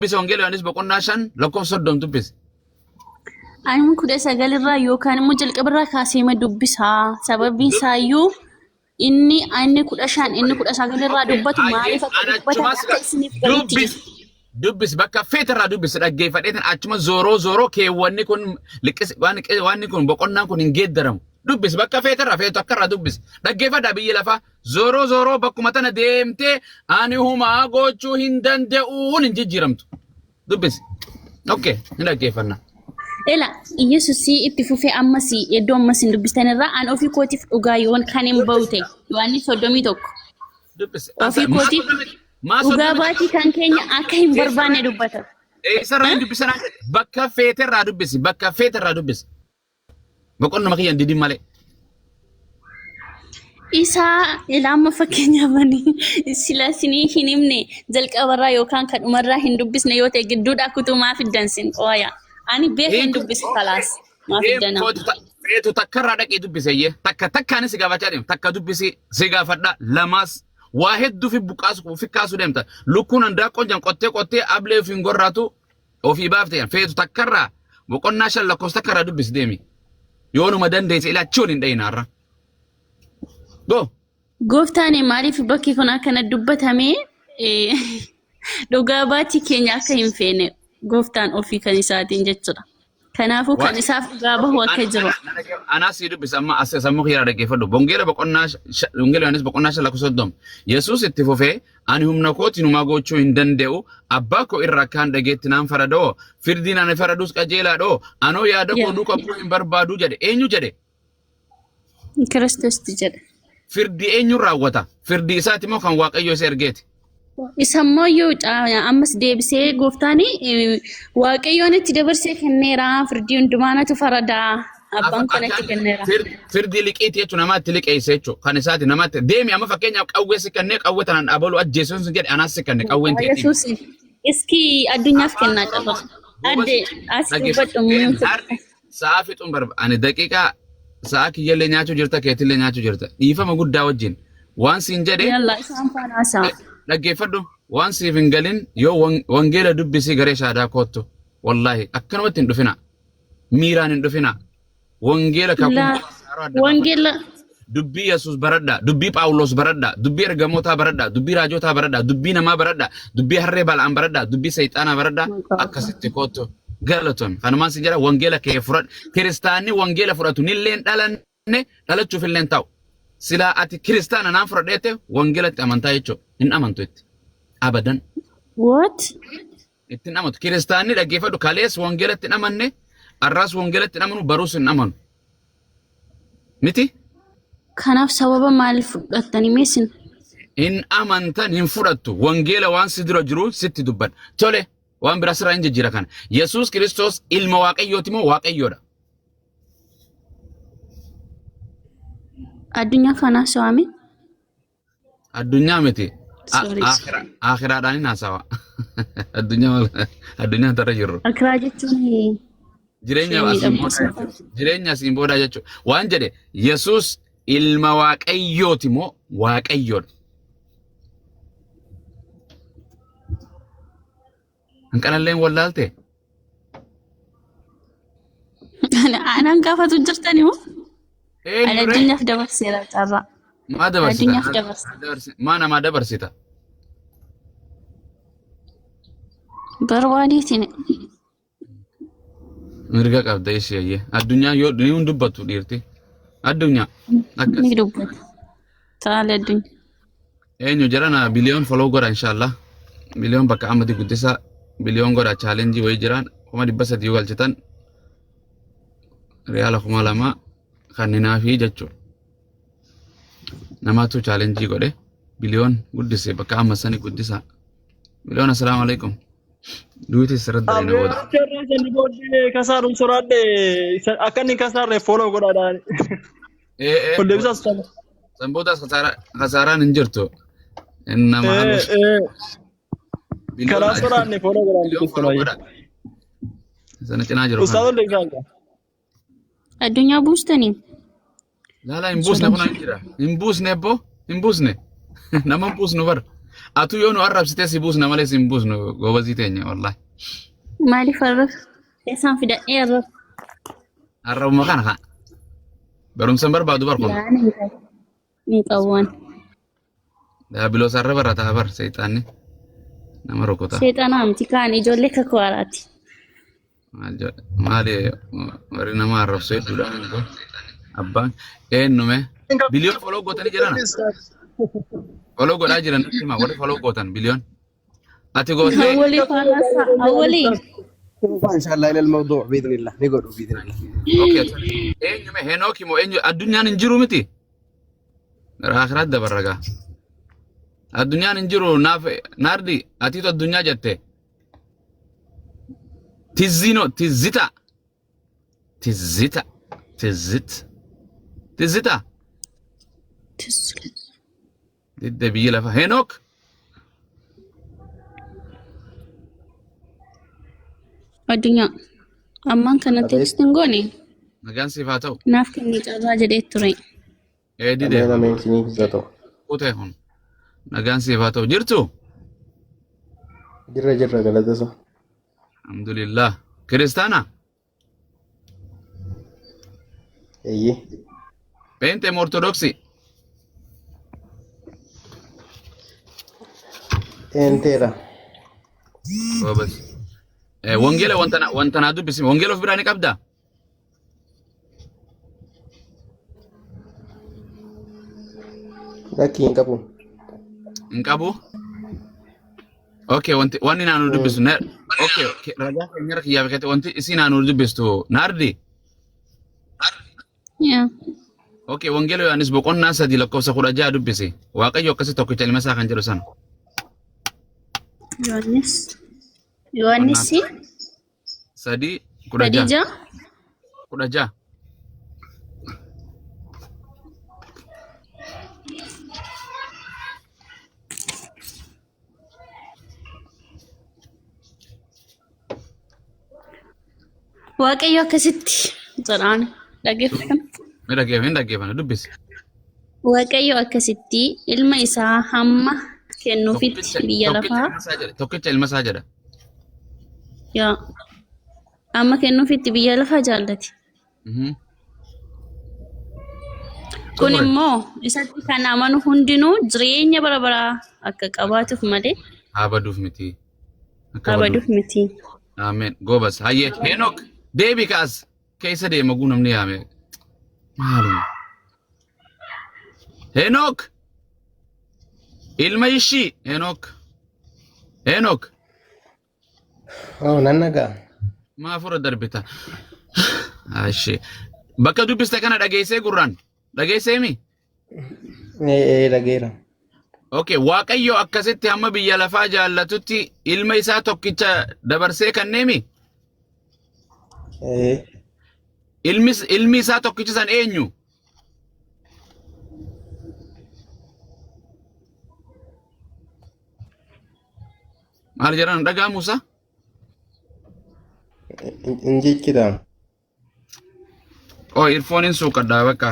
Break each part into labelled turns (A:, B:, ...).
A: dubbisi wangeela Yohaannis boqonnaa 5 lakkoofsa 30 dubbisi.
B: Ani mun kuda sagalirraa yookaan immoo jalqabarraa kaasee ma dubbisaa sababiin isaayyuu inni 15 inni 19 dubbatu maaliif akka dubbatan akka isiniif galutti
A: dubbis bakka feeterraa dubbis dhaggeeffadheetin achuma zooroo keewwanni kun liqqis waan kun boqonnaan kun hin geeddaramu dubbis bakka feeterraa feetu akkarraa dubbis dhaggeeffadhaa biyyi lafaa zooroo bakkuma tana deemtee ani humaa gochuu hin danda'uun hin jijjiiramtu dubbis okay hin dhaggeeffanna.
B: Ela Yesusi itti fufee ammasi iddoo ammasi dubbistanirraa an ofii kootiif dhugaa yoon kan hin baute Yohaannis 31
A: dubbis
B: ofii kootiif dhugaa baatii kan keenya akka hin barbaanne dubbata.
A: Sarara dubbisanaa bakka feeterraa dubbisi boqonnuma kiyyan didin malee.
B: Isaa ilaama fakkeenyaafani sila sinii hin himne jalqabarraa yookaan kan dhumarraa hin dubbisne yoo ta'e gidduudhaa kutumaa fiddansin ooya. Ani beekan dubbisi kalaas maaf iddana.
A: Feetu takkarraa dhaqee dubbiseyye takkaanis gaafachaa deemta takka dubbisi si gaafadha lamaas waa hedduu fi buqqaasu deemta lukkuun handaaqoon jan qottee ablee fi gorraatu ofii baafte feetu takkarraa boqonnaa 5 lakkoofsa takkarraa dubbisi deemi yoonuma dandeesse ilaachuun hin dhayinaarra.
B: Gooftaan maaliif bakki kun akkana dubbatame dhugaa baatii keenya akka hin feene gooftaan ofii kan isaatiin jechuudha. Kanaafuu kan isaaf dhugaa bahu akka jiru.
A: Anas dubbisa amma as sammuu kiyyaa dhaggeeffadhu. Wangeela Yohaannis boqonnaa 5 lakkoofsa 30. Yesuus itti fufee ani humna kootiin humaa gochuu hin danda'u abbaa koo irraa kan dhageetti naan faradoo firdiin ani faraduus qajeelaadhoo anoo yaada koo duukaa bu'uu hin barbaadu jedhe eenyu jedhe?
B: Kiristoos jedhe.
A: Firdi eenyu raawwata? Firdi isaati moo kan Waaqayyo isa ergeeti?
B: Isammoo yoo ammas deebisee gooftaani Waaqayyoon itti dabarsee kenneera firdii hundumaanatu faradaa abbaan kun itti kenneera.
A: Firdi liqiiti jechuun namaatti liqeessa jechuudha. Kan isaati namaatti deemi amma fakkeenyaaf qawwee si kennee qawwee tanaan dhabaluu ajjeesuun si jedhe anaas si kenne qawween ta'e.
B: Yesuus iski addunyaaf kennaa qaba. Adde as dubbadhu
A: sa'a fixuun ani daqiiqaa sa'a kiyyallee nyaachuu jirta keetillee nyaachuu jirta dhiifama guddaa wajjin waan siin jedhe dhaggeeffadhu waan siif hin galin yoo wangeela dubbisii garee shaadaa koottu wallaahi akkanumatti hin dhufina miiraan hin dhufina wangeela
B: wangeela
A: dubbii Yesuus baradha dubbii Phaawulos baradha dubbii ergamootaa baradha dubbii raajotaa baradha dubbii namaa baradha dubbii harree bal'aan baradha dubbii sayxaanaa baradha akkasitti koottu galatoon kanumaan si jedha wangeela kee fudhadhu kiristaanni wangeela fudhatu nilleen dhalanne dhalachuuf illeen ta'u sila ati kiristaana naan fudhadheete wangeelatti amantaa jechuudha hin amantu itti abadan.
B: What?
A: Ittiin amantu kiristaanni dhaggeeffadhu kalees wangeelatti hin amanne arraas wangeelatti hin amanu baruus hin amanu miti.
B: Kanaaf sababa maaliif fudhattanii meessin?
A: Hin amantan hin fudhattu wangeela waan si dura jiru sitti dubbadha tole. Waan biraa sirraa hin jijjiira kana. Yesuus Kiristoos ilma Waaqayyooti moo Waaqayyoodha?
B: Addunyaa kanaa so'ame?
A: Addunyaa miti. Akhiraadhaan hin haasawa. Addunyaa tarra jirru.
B: Akhiraa jechuun
A: jireenya asiin boodaa jechuudha. Waan jedhe Yesuus ilma Waaqayyooti moo Waaqayyoodha? Hanqalalleen wallaalte.
B: Anaan gaafatu jirtanii moo? Addunyaaf dabarseera carraa.
A: Maa dabarsita?
B: Addunyaaf dabarse.
A: Maa namaa dabarsita?
B: Barbaadeetiin.
A: Mirga qabda ishee addunyaa yoo ni dubbatu dhiirti. Addunyaa.
B: Ni dubbata. Taale addunyaa.
A: Eenyu jarana biliyoon follow godha inshallah. Biliyoon bakka ammati guddisaa. Biliyoon godha challenge way jiran 300 galchitan riyaala 2,000 kanninaa fi jechuudha. Namaatu challenge godhe biliyoon guddise bakka amma sani guddisa. Biliyoon assalaamu alaikum. Duuti sirratti dhalina booda.
C: Kasaaruun soraadhe akka inni kasaarre follow godhaadhaan. Kolleebisas sana.
A: Sanboodaas kasaaraan hin jirtu. Nama
C: Karaa soraanne follow godhaan.
A: Sana cinaa jiru.
C: Ustaadoon deebisaadha.
B: Addunyaa buustanii.
A: Lala hin buusne kun jira. Hin buusne ebbo hin buusne. Nama hin buusnu bar. atu yoo nu arrabsite si buusna malee si hin buusnu gobazii teenya wallahi.
B: Maaliif arrab? Eessaan fidadhee arrab?
A: Arrabuma kana haa. Barumsan barbaadu bar kun.
B: Yaani ni qabuun.
A: Daabiloos arraba irra ta'a bar seexaanni. Nama rukkuta.
B: Seexanaa miti kaan ijoollee kakwaaraati.
A: Maali warri nama arrabsu hedduudha. Abbaan eenyume biliyoon foloo gootanii jirana. Foloo godhaa jiran natti hima warri foloo gootan biliyoon. Ati gootee.
B: Awwalii faalaasa awwalii.
D: إن شاء الله إلى الموضوع بإذن الله نقعد بإذن الله.
A: أوكي. إني ما هنوكي مو إني الدنيا ننجرو متي. آخرات ده برجع. الدنيا ننجرو ناردي أتيتو الدنيا جتة. تزينو تزيتا. تزيتا. تزيتا. ده بيجي لفه هنوك.
B: Addunyaa ammaan kana tekstiin goone
A: Nagaan siif haa ta'u.
B: naaf kennii carraa jedhee ture.
A: Dide.
D: أمين سنين زاتو.
A: Kutee kun. Nagaan siif haa ta'u. Jirtu?
D: جرة جرة قالت ده.
A: Alhamdulillah. Kiristaana?
D: إيه.
A: Pente ortodoksi?
D: إنتيرا.
A: Bobas. Wangele wantana dubbisi. Wangele of biraani qabda?
D: لكن كابو.
A: Hin qabu? Okay, wanni naannoo dubbistu. Okay, ragaa keenyarra kiyyaa beekate wanti isii naannoo dubbistu naardi?
B: Yaa
A: Okay, Wangeeloo Yohaannis boqonnaa 3 lakkoofsa 16 dubbisi. Waaqayyo akkasi tokkicha ilma isaa kan jedhu sana.
B: Yohaannis
A: 3
B: Khadija
A: 16.
B: Waaqayyo akkasitti jedhaan dhaggeeffatan.
A: Hin dhaggeeffana dubbisi.
B: Waaqayyo akkasitti ilma isaa hamma kennuufitti biyya lafaa
A: Tokkicha ilma isaa jedha.
B: yaa amma kennuufitti biyya lafaa jaallate. Kun immoo isatti kan amanu hundinuu jireenya bara baraa akka qabaatuuf malee
A: Habaduuf miti.
B: qabaduuf miti.
A: Amen. Gobas. Hayyee. Henook. Deebii kaas. Keessa deema guu namni yaame. Maaluma. Henook. Ilma ishii. Henook. Henook.
D: أو ننقى.
A: Maa fura darbita. Ashee. Bakka dubbiste kana dhageessee gurraan. Dhageessee mi?
D: إيه لقيرا.
A: Okay. Waaqayyo akkasitti hamma biyya lafaa jaallatutti ilma isaa tokkicha dabarsee kanneemi?
D: إيه.
A: Ilmi isaa tokkichi san eenyu? Maal jedhan dhagaa Musa?
D: إنجيل كده.
A: Oh, earphone suuqadhaa bakka.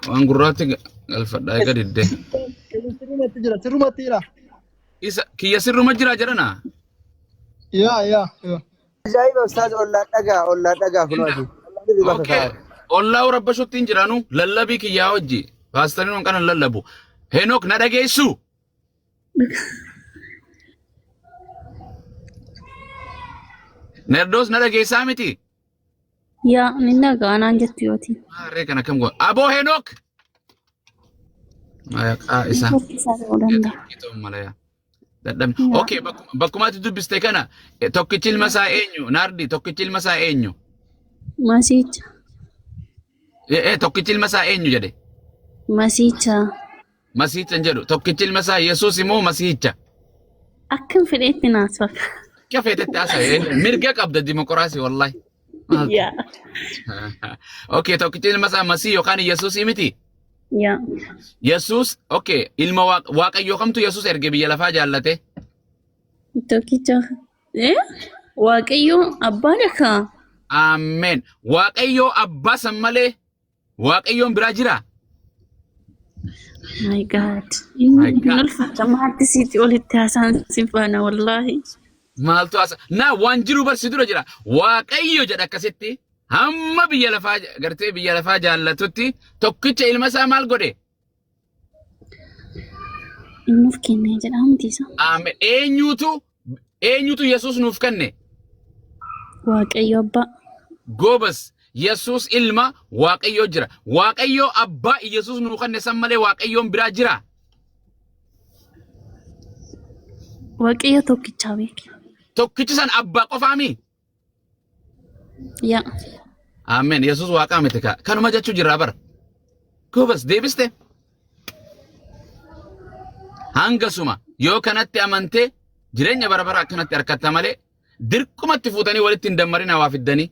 A: Waan gurraatti galfadhaa eega diddee.
C: Sirrumatti jira.
A: Isa kiyya sirruma jira jedhana.
C: Yaa.
D: أجايب أستاذ ولا دقا فلوسي.
A: Okay. Ollaa rabba shottiin jiraanu lallabii kiyyaa wajji. Paastariin waan kana lallabu. Henook na dhageessu. Nerdoos na dhageessaa miti.
B: Yaa ni dhaga'anaan jettu yooti.
A: Maarree kana kam goon. Aboo Henook. Maqaa isaa.
B: Isaa ta'uu danda'a.
A: Itoon malaya. Dadhabni. Okay, bakkumaatti dubbiste kana tokkichi ilma isaa eenyu? Naardi tokkichi ilma isaa eenyu?
B: Masiicha.
A: Tokkichi ilma isaa eenyu jedhe?
B: Masiicha.
A: Masiicha hin jedhu. Tokkichi ilma isaa Yesuus immoo Masiicha.
B: Akkam fedheetti naas fakka.
A: Akka feetetti haasa'e. Mirga qabda dimokiraasii wallahi.
B: Yaa.
A: Okay, tokkichi ilma isaa Masii yookaan Yesuusii miti?
B: Yaa.
A: Yesuus, okay, ilma Waaqayyoo kamtu Yesuus erge biyya lafaa jaallate?
B: Tokkicha. Waaqayyo abbaadha kaa.
A: Amen. Waaqayyoo abbaa san malee Waaqayyoon biraa jira?
B: My God.
A: My God.
B: Nulfata maatti siiti olitti haasaan sinfaana wallahi.
A: Maaltu asa na waan jiru barsi dura jira waaqayyo jedha akkasitti hamma biyya lafaa gartee biyya lafaa jaallatutti tokkicha ilma isaa maal godhe
B: Nuuf kennee jedha hamtiisa.
A: aamen eenyutu yesus nuuf kenne
B: Waaqayyo abbaa.
A: goobas yesus ilma waaqayyo jira waaqayyo abbaa yesus nuuf kenne san malee waaqayyoon biraa jira
B: Waaqayyo tokkichaa beeke.
A: tokkichi san abbaa qofaami
B: Yaa.
A: aamen yesus waaqaa miti kanuma jechuu jirraa bara goobas deebiste hangasuma yoo kanatti amantee jireenya bara bara akkanatti harkatta malee dirqumatti fuutanii walitti hin dammarin waa fiddanii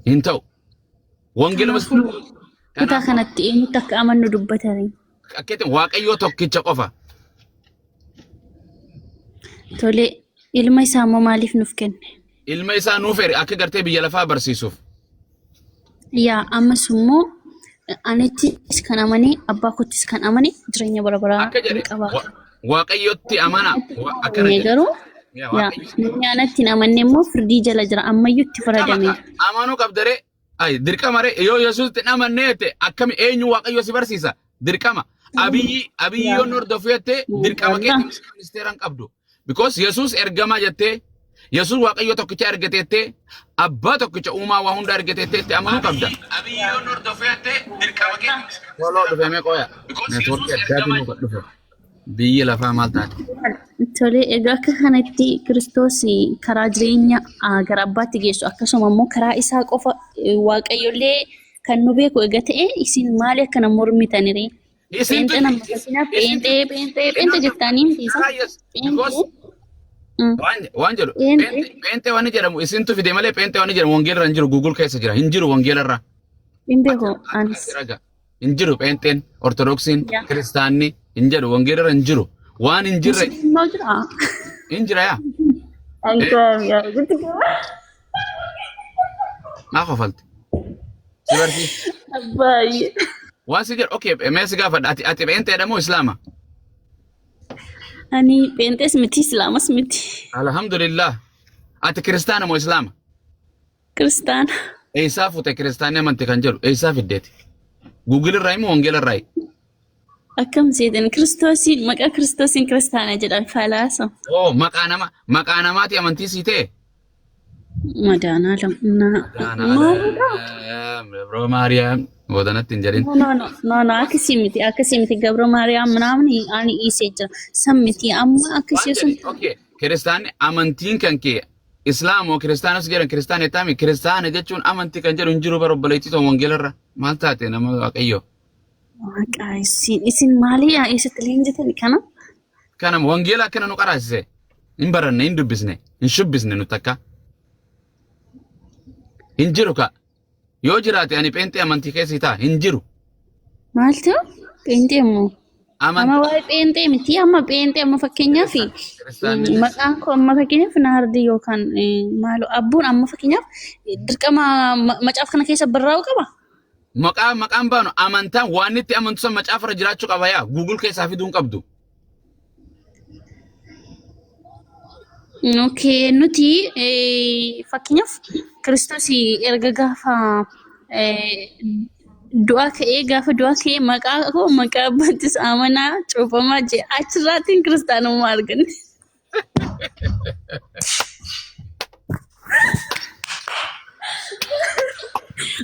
A: hin ta'u wangeeluma
B: Kutaa kanatti eenyutti akka amannu dubbatanii.
A: akkeetiin waaqayyoo tokkicha qofa
B: Tole ilma isaa immoo maaliif nuuf kenne?
A: ilma isaa nuuf eri akka gartee biyya lafaa barsiisuuf
B: Yaa ammas immoo anittis kan amane abbaa kottis kan amane jireenya bara baraa
A: akka jedhe
B: ni qaba.
A: waaqayyotti amana akkana
B: Mee
A: jedhe
B: garuu
A: Yaa
B: yaa namni anatti hin amanne immoo firdii jala jira ammayyuu itti faradame.
A: amanuu qabdare ay dirqamare yoo yesuus itti amanne jette akkami eenyu waaqayyo si barsiisa dirqama abiyyi yoo hordofu jette dirqama keetti ministeeraan qabdu because yesuus ergamaa jette yesuus waaqayyo tokkicha ergate jette abbaa tokkicha uumaa waa hunda ergate jette amanuu qabda abiyyi yoo hordofu jette dirqama keetti waloo dhufee qoya neetworkii addaatiin nu dhufe biyyi lafaa maal taate
B: Tole egaa akka kanatti Kiristoos karaa jireenya gara abbaatti geessu akkasuma immoo karaa isaa qofa waaqayyollee kan nu beeku egaa ta'e isin maali akkana mormitaniire? Pheenxee nama fakkeenyaaf pheenxee jettanii mitiisa.
A: waan jedhu pheenxee waan jedhamu isintu fide malee pheenxee waan jedhamu wangeelarra hin jiru Google keessa jira hin jiru wangeelarra
B: Hin beeku anis.
A: hin jiru pheenxeen ortodoksiin kiristaanni hin jedhu wangeelarra hin jiru waan hin jirre
B: Immoo jira.
A: hin jira yaa maa kofalti si barsiis
B: Baay'ee.
A: waan si jedhu okay mee si gaafadha ati pheenxeedha moo islaama
B: Ani pheenxees miti islaamas miti.
A: alhamdulillah ati kiristaana moo islaama
B: Kiristaana.
A: eessaa fuute kiristaanni amanti kan jedhu eessaa fiddeeti Google irraa moo wangeelarraa
B: Akkam seetan Kiristoosiin maqaa Kiristoosiin kiristaana jedhan falaasa.
A: oh maqaa namaati amantii sii ta'e
B: Madaanaa lamnaa.
A: Bro Maariyaam bodanatti hin jedhin
B: No, akkasii miti Gabra Maariyaam namni ani dhiisee jira. San miti amma akkasii sun.
A: okay kiristaanni amantiin kan kee islaamoo kiristaanas jedhan kiristaana taami kiristaana jechuun amantii kan jedhu hin jiru bara obboleettii ta'u wangeelarra maal taate nama waaqayyo
B: Maqaa isin maalii eessatti leenjitani kana?
A: kanama wangeela akkana nu qaraasise hin baranne hin dubbisne hin shubbisne nuti akka hin jiru ka yoo jiraate ani pheenxee amantii keessi ta'a hin jiru
B: Maal ta'u? Pheenxee immoo. Amma
A: amantii
B: waa'ee pheenxee miti amma pheenxee amma fakkeenyaaf maqaan koo amma fakkeenyaaf naardii yookaan maaloo abbuun amma fakkeenyaaf dirqama macaaf kana keessa barraa'u qaba.
A: maqaan baanu amantaan waan itti amantu san macaafarra jiraachuu qaba yaa Google keessaa fiduun qabdu
B: Okay, nuti fakkeenyaaf Kiristoos erga gaafa du'aa ka'ee maqaa koo maqaa abbaattis amanaa cuufamaa jee achirraatiin kiristaanummaa arganne.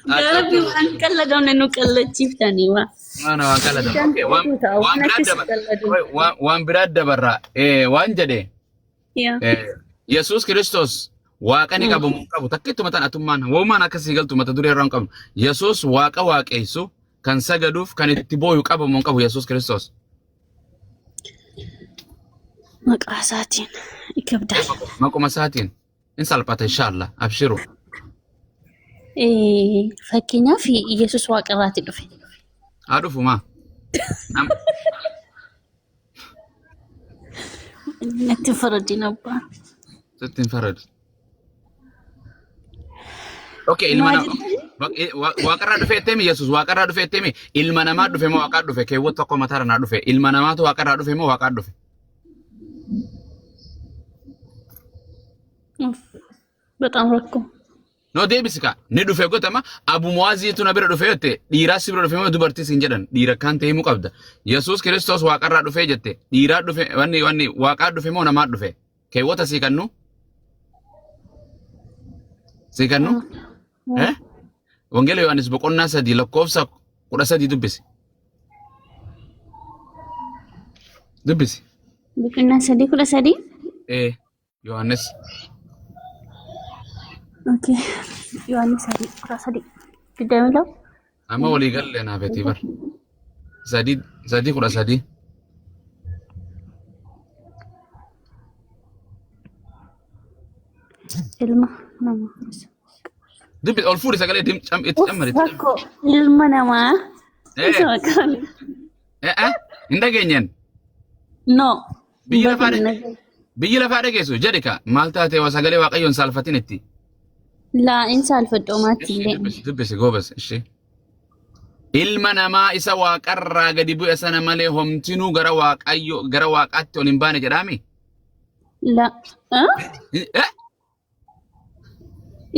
B: Garabi waan qalladamne nu qallachiiftanii waa.
A: waan qalladam okay waan biraa dabarraa waan jedhe Yesuus Kiristoos waaqa ni qabu mun qabu takkittuma tan atummaan woomaan akkasii galtu mata duree irraa hin qabnu Yesuus waaqa waaqessu kan sagaduuf kan itti booyu qabu mun qabu Yesuus Kiristoos
B: Maqaa isaatiin ikabdaal.
A: maquma isaatiin in salphata inshallah abshiru
B: Fakkeenyaaf Yesuus waaqa irraati dhufe.
A: haa dhufuma
B: Natti faradin abbaa.
A: sittiin faradu okay ilma
B: Maal
A: nama
B: jedhani?
A: Waaqarraa dhufee ettemi Yesuus waaqarraa dhufee ettemi ilma namaa dhufe moo waaqaa dhufe keewwata tokko mataarra naa dhufe ilma namaatu waaqarraa dhufe moo waaqaa dhufe.
B: በጣም ረኮ
A: No deebisika ni dhufe gotama Abu Muaziitu na bira dhufe yotte dhiiraa si bira dhufe moo dubartii siin jedhan dhiira kan ta'e himuu qabda. Yesuus Kiristoos waaqarraa dhufe jette dhiiraa dhufe wanni waaqaa dhufe moo namaa dhufe keewwata sii kannu. Sii kannu? Wangeela Yohaannis boqonnaa 3 lakkoofsa 13 dubbisi. Dubbisi.
B: boqonnaa 3
A: Yohaannis.
B: Okay. Yohaannis 3 Didamilau.
A: Amma walii galle naa beeti bar. 3:13.
B: Ilma namaa.
A: Dubbisi ol fuudhi sagalee itti cammari.
B: Ilma namaa.
A: Hin dhageenyeen.
B: No.
A: Biyyi lafaa dhageessu jedhika maal taatee waa sagalee waaqayyoon saalfatin itti.
B: Laa in saalfadhoo maattillee.
A: Dubbisi goobas ishee. Ilma namaa isa waaqarraa gadi bu'e sana malee homtinuu gara waaqaatti ol hin baane jedhaami.
B: La.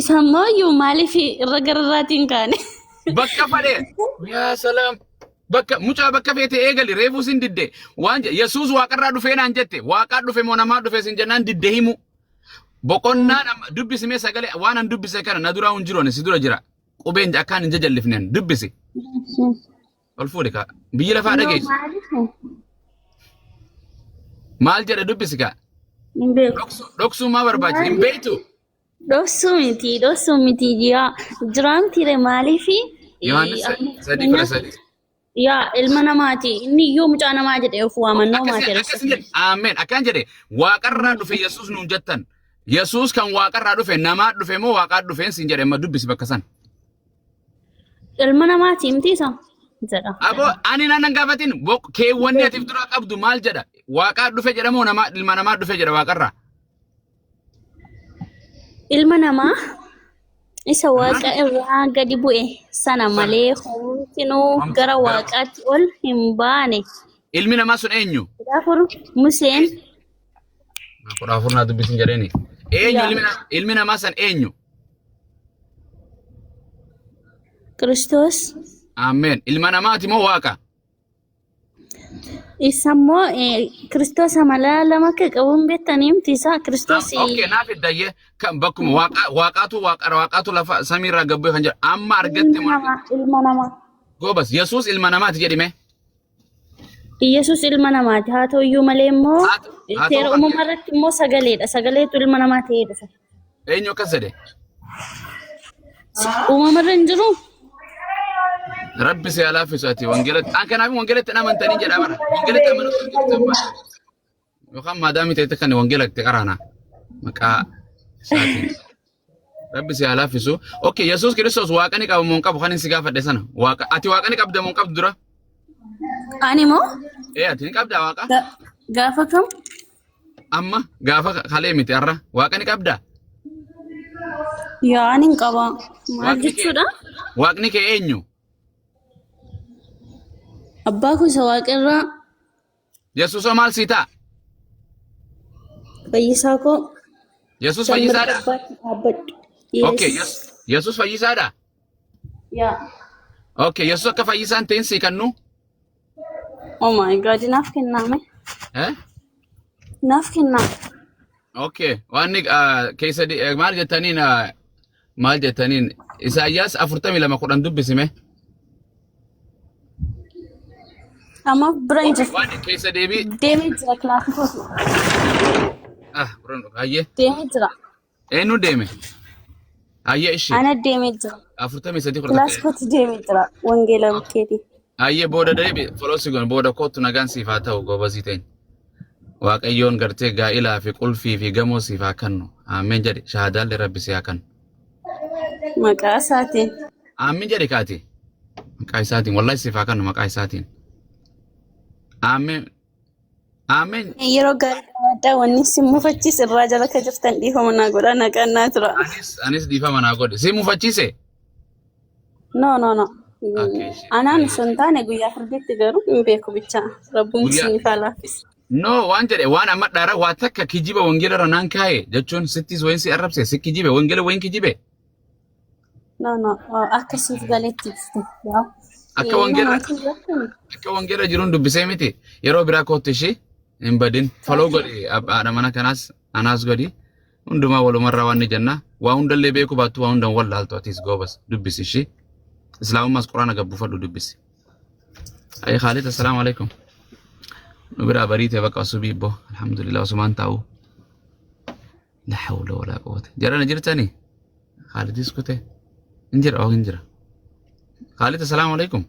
B: Isa ammoo maaliif irra gararraatiin kaane?
A: Bakka fadhee. Yaa salaam. Mucaa bakka feete eegali reefuu sin didde waan Yesuus waaqarraa dhufee naan jette waaqaa dhufe moo namaa dhufe sin jennaan didde himu boqonnaan dubbisimee sagalee waan an dubbise kana na duraa hin jiroon si dura jira qubeen akkaan hin jajallifneen dubbisi ol fuudhi ka biyyi lafaa dhageessu maal jedhe dubbisi ka dhoksuu maa barbaachisa hin beektu
B: dhoksuu miti jiraamtiire maaliifi
A: Yohaannis 3:13
B: yaa ilma namaati inni iyyuu mucaa namaa jedhee of waamannoo maatii
A: Ameen akkaan jedhe waaqarraa dhufe Yesuus nuun jettan Yesuus kan waaqarraa dhufe namaa dhufe moo waaqaa dhufeen siin jedhe amma dubbisi bakka san.
B: Ilma namaati miti isa jedha.
A: Aboo ani nan gaafatin keewwanni atiif dura qabdu maal jedha waaqaa dhufe jedha moo ilma namaa dhufe jedha waaqarraa.
B: Ilma namaa isa waaqa irraa gadi bu'e sana malee homtinuu gara waaqaatti ol hin baane.
A: Ilmi namaa sun eenyu?
B: Kudhaafur Museen.
A: Kudhaafur naa dubbisin jedheeni. Eenyu ilmi namaa san eenyu?
B: Kiristoos.
A: Ameen. Ilma namaati moo waaqa?
B: Isa immoo Kiristoos amalaa lama akka qabuun beektanii miti isaa Kiristoos.
A: Okay naaf iddayyee kan bakkuma waaqaatu lafa samiirraa gabbee kan jedhu amma argatte
B: ilma namaa.
A: Goobas Yesuus ilma namaati jedhime.
B: Yesuus ilma namaati haa ta'uyyuu malee immoo seera uumamaa irratti immoo sagaleedha sagaleetu ilma namaa ta'ee dhufe.
A: Eenyu akkas jedhe?
B: Uumama irra hin jiru.
A: Rabbi si alaafisu ati wangeelatti kanaaf wangeelatti amantanii jedha bara wangeelatti amanuu yookaan maadaamii ta'e kan wangeelatti qaraana maqaa isaatiin Rabbi si alaafisu. Okay Yesuus Kiristoos waaqa ni qaba moo hin qabu kan si gaafadhe sana waaqa ati waaqa ni qabda moo hin qabdu dura?
B: Ani moo?
A: Ati ni qabda waaqa?
B: Gaafa kam?
A: Amma gaafa kalee miti har'a waaqa ni qabda?
B: Yaa ani hin qaba. Maal jechuudha?
A: Waaqni kee eenyu?
B: Abbaa kuusa waaqarraa.
A: Yesuus maal si ta'a?
B: Fayyisaa koo.
A: Yesuus fayyisaadha? Okay Yesuus fayyisaadha?
B: Yaa.
A: Okay Yesuus akka fayyisaan ta'in si kannu?
B: Oh my God naaf kennaame. Naaf kennaame.
A: Okay waan keessa maal jettaniin Isaayyaas 42:10 dubbisime.
B: Amma biraan jira.
A: Waan keessa deemee
B: jira kilaasii kooti.
A: Biraan hayyee.
B: Deemee jira.
A: Eenyu deeme? Hayyee ishee.
B: Ana deemee jira.
A: 43
B: kilaasii kooti deemee jira wangeela bukkeetii.
A: Hayyee booda deebi foloosi gon booda kootu nagaan siif haa ta'u goobasii ta'in. Waaqayyoon gartee gaa'ilaa fi qulfii fi gamoo siif haa kennu. Ameen jedhe shahaadaallee Rabbi si haa kennu.
B: Maqaa isaatiin.
A: Ameen jedhe kaati. Maqaa isaatiin wallahi siif haa kennu maqaa isaatiin. Ameen. Ameen.
B: Yeroo gaarii wanni si mufachiise irraa jala ka jirtan dhiifama naa godhaa naqannaa tura.
A: Anis dhiifama naa godhe. Si mufachiise?
B: No, no.
A: Okay.
B: Anaan suntaane guyyaa firdiitti garuu hin beeku bicha. Rabbuun
A: Guyyaa-
B: isiniif haa laaffis.
A: No, waan jedhe waan amma dhara waa takka kijiba wangeela irra naan kaa'e jechuun sittis wayin si arrabse si kijibe wangeela wayin kijibe
B: No. Akkasiif galeetti ibsite.
A: akka wangeela jiruun dubbisee miti yeroo biraa kootti ishee hin badin faloo godhi haadha mana kanaas anaas godhi hundumaa walumarraa waan ni jenna waa hundallee beeku baattu waa hundan wal laaltu atis goobas dubbisi ishee islaamummaas quraana gabbufadhu dubbisi. Ayi Khalid assalaamu alaikum. نبرة بريتة بقى صبيبه الحمد لله وسمان تاو لا حول ولا قوة جرى نجرة تاني خالد اسكته انجر او انجر خالد السلام عليكم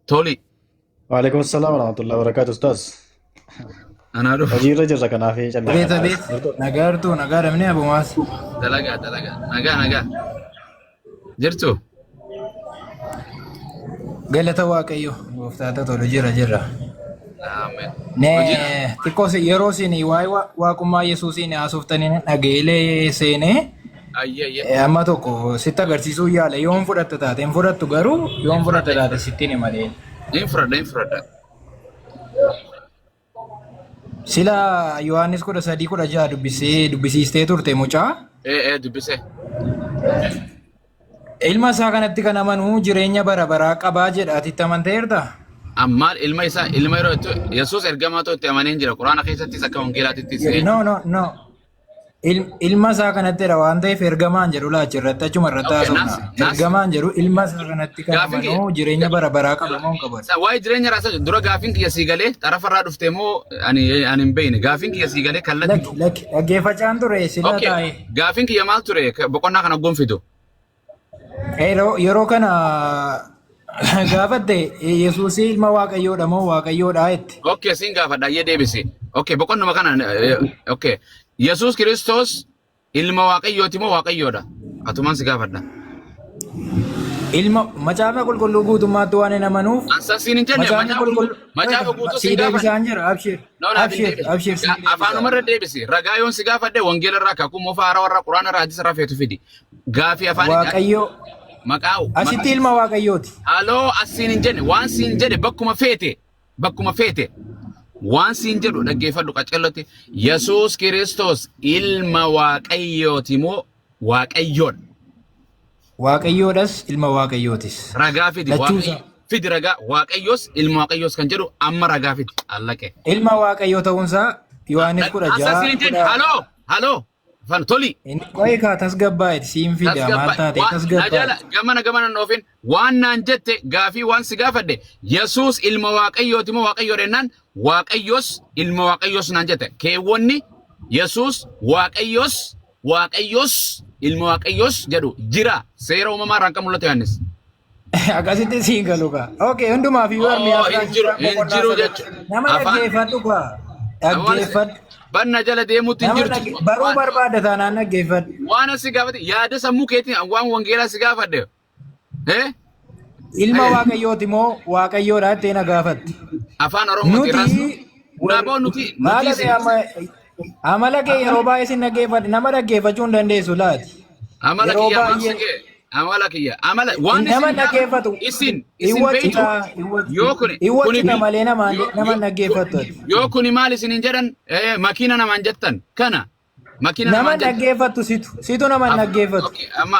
A: تولي
E: وعليكم السلام ورحمة الله وبركاته أستاذ.
A: انا اروح
E: وزير رجل كان في جنة.
F: بيت نجار مني أبو ماس.
A: دلقا نجا جرتو
F: قال واقعيو وفتاته تولو جرا.
A: آمين
F: Ne tikosi yeroo sini waaqummaa Yesuusiin haasoftanin dhageelee seenee
A: اي
F: amma tokko sitti agarsiisuu yaala yoon fudhatte taate hin fudhattu garuu yoon fudhatte taate sittiin himadeen.
A: انفرد
F: Sila Yohaannis 13:16 dubbisiistee turte mucaa.
A: ايه دبسه
F: Ilma isaa kanatti kan amanuu jireenya bara baraa qabaa jedhaatitti amanteerta.
A: اما ilma yeroo yesus ergamaa tootti amaneen jira quraana keessattis akka wangeelaatitti
F: No. Ilma isaa kanatti waan ta'eef ergamaan jedhu laachi irratti achuma irratti haasofna. Ergamaan jedhu ilma isaa kanatti kan amanuu jireenya bara baraa qaba moo hin qabu.
A: waa'ee jireenya raasaa dura gaafiin kiyya sii galee xarafarraa dhuftee moo ani hin beekne gaafiin kiyya sii galee kallattii
F: Lakki dhaggeeffachaan ture sila taa'e.
A: gaafiin kiyya maal ture boqonnaa kana gonfitu
F: Yeroo kana gaafatte Yesuusii ilma Waaqayyoodha moo Waaqayyoodha jetti.
A: okay siin gaafadha ayyee deebisi okay boqonnuma kana okay yesus kiristoos ilma waaqayyooti moo waaqayyoodha atumaan si gaafadha
F: Ilma macaafa qulqulluu guutummaatti waan hin amanuuf.
A: ansa siin hin jenne macaafa guutuu siin gaafadha
F: deebisaan jira abshir. Abshir.
A: afaanumarra deebisi ragaa yoon si gaafadhe wangeela irraa kakuu moofaa haaraa warra quraana irraa hadisa irraa feetu fidi gaafii afaan
F: Waaqayyo
A: maqaa
F: asitti ilma Waaqayyooti.
A: Halloo asiin hin jenne waan siin jedhe bakkuma feete waan siin jedhu dhaggeeffadhu qaccallatti yesus kiristoos ilma waaqayyooti moo waaqayyoodha
F: Waaqayyoodhas ilma Waaqayyootis.
A: ragaa fidi
F: Lachuusaa.
A: fidi ragaa waaqayyoos ilma waaqayyoos kan jedhu amma ragaa fidi allaqe
F: Ilma Waaqayyoo ta'uunsaa Yohaannis 16.
A: Halloo fan toli
F: Qo'ee kaa tasgabbaa'eeti siin fida maal taate tasgabbaa'eeti.
A: gamana noofin waan naan jette gaafii waan si gaafadhe yesus ilma waaqayyooti moo waaqayyoodha jennaan waaqayyoos ilma waaqayyoos naan jette keewwonni yesus waaqayyoos ilma waaqayyoos jedhu jira seera uumamaa irraan kan mul'atu Yohaannis.
F: Akkasitti siin galu kaa. Okay hundumaaf yoo armi
A: hin jiru jechuudha.
F: Nama dhaggeeffadhu kaa. Dhaggeeffadhu.
A: Banna jala deemuutti hin jirtu.
F: Baruu barbaada taanaan dhaggeeffadhu.
A: Waan si gaafate yaada sammuu keetiin waan wangeelaa si gaafadhe.
F: Ilma Waaqayyooti moo Waaqayyoodha jettee na gaafatti.
A: Afaan Oromooti raasnu. Nuti
F: amala kee yeroo baay'ee sin dhaggeeffadhe nama dhaggeeffachuu hin dandeessu laati.
A: amala kiyya amala kiyya amala waan
F: nama dhaggeeffatu
A: isin beektu yoo kuni
F: malee nama dhaggeeffatu.
A: yoo kuni maal isin hin jedhan makiina namaan jettan kana makiina
F: nama
A: namaan jettan.
F: dhaggeeffatu situ nama dhaggeeffatu.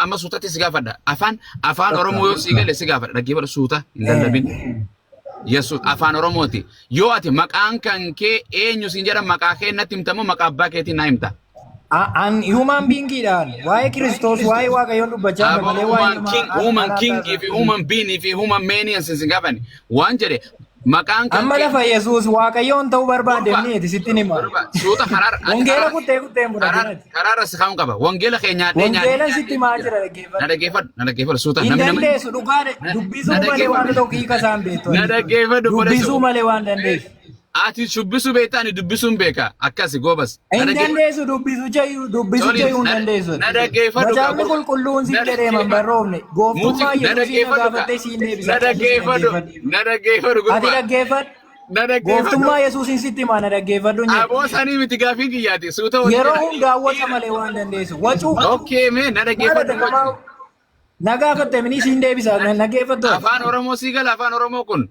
A: Amma suutatti si gaafadha afaan Oromoo yoo si gale si gaafadha dhaggeeffadha suuta hin lallabin. Yesus afaan Oromooti yoo ati maqaan kan kee eenyu siin jedhan maqaa kee natti himtamoo maqaa abbaa keetiin naa himta.
F: An human beingidhaan waa'ee Kiristoos waa'ee Waaqayyoon dubbachaa malee
A: human king fi human being fi human many and sin gaafani waan jedhe maqaan kan
F: amma lafa Yesuus Waaqayyoon ta'uu barbaademneeti sittin hima.
A: suuta
F: Wangeela kuttee hin fudhatinati.
A: karaarra si kaa'uun qaba wangeela kee nyaadhee
F: Wangeela sitti maa jira dhaggeeffadhu.
A: na dhaggeeffadhu suuta
F: Hin dandeessu dhugaadhe dubbisuu malee waan tokko hiika isaan beektu.
A: na dhaggeeffadhu
F: Dubbisuu malee waan dandeessu.
A: ati shubbisuu beektaa ani dubbisuun beeka akkasi goobas.
F: Hin dandeessu dubbisuu jayyuu hin dandeessu.
A: Na dhaggeeffadhu
F: Macaafni qulqulluun si jedhee man barroofne gooftummaa Yesuusiin na gaafattee siin deebisa.
A: na dhaggeeffadhu
F: Ati dhaggeeffadhu. Gooftummaa Yesuusin sitti himaa na dhaggeeffadhu nyee.
A: Aboo sanii miti gaafii kiyyaati. Suuta
F: Yeroo hundaa wata malee waan dandeessu. Wacuu.
A: Okay mee na dhaggeeffadhu.
F: Na gaafatte minii siin deebisa na dhaggeeffadhu.
A: Afaan Oromoo sii gala afaan Oromoo kun.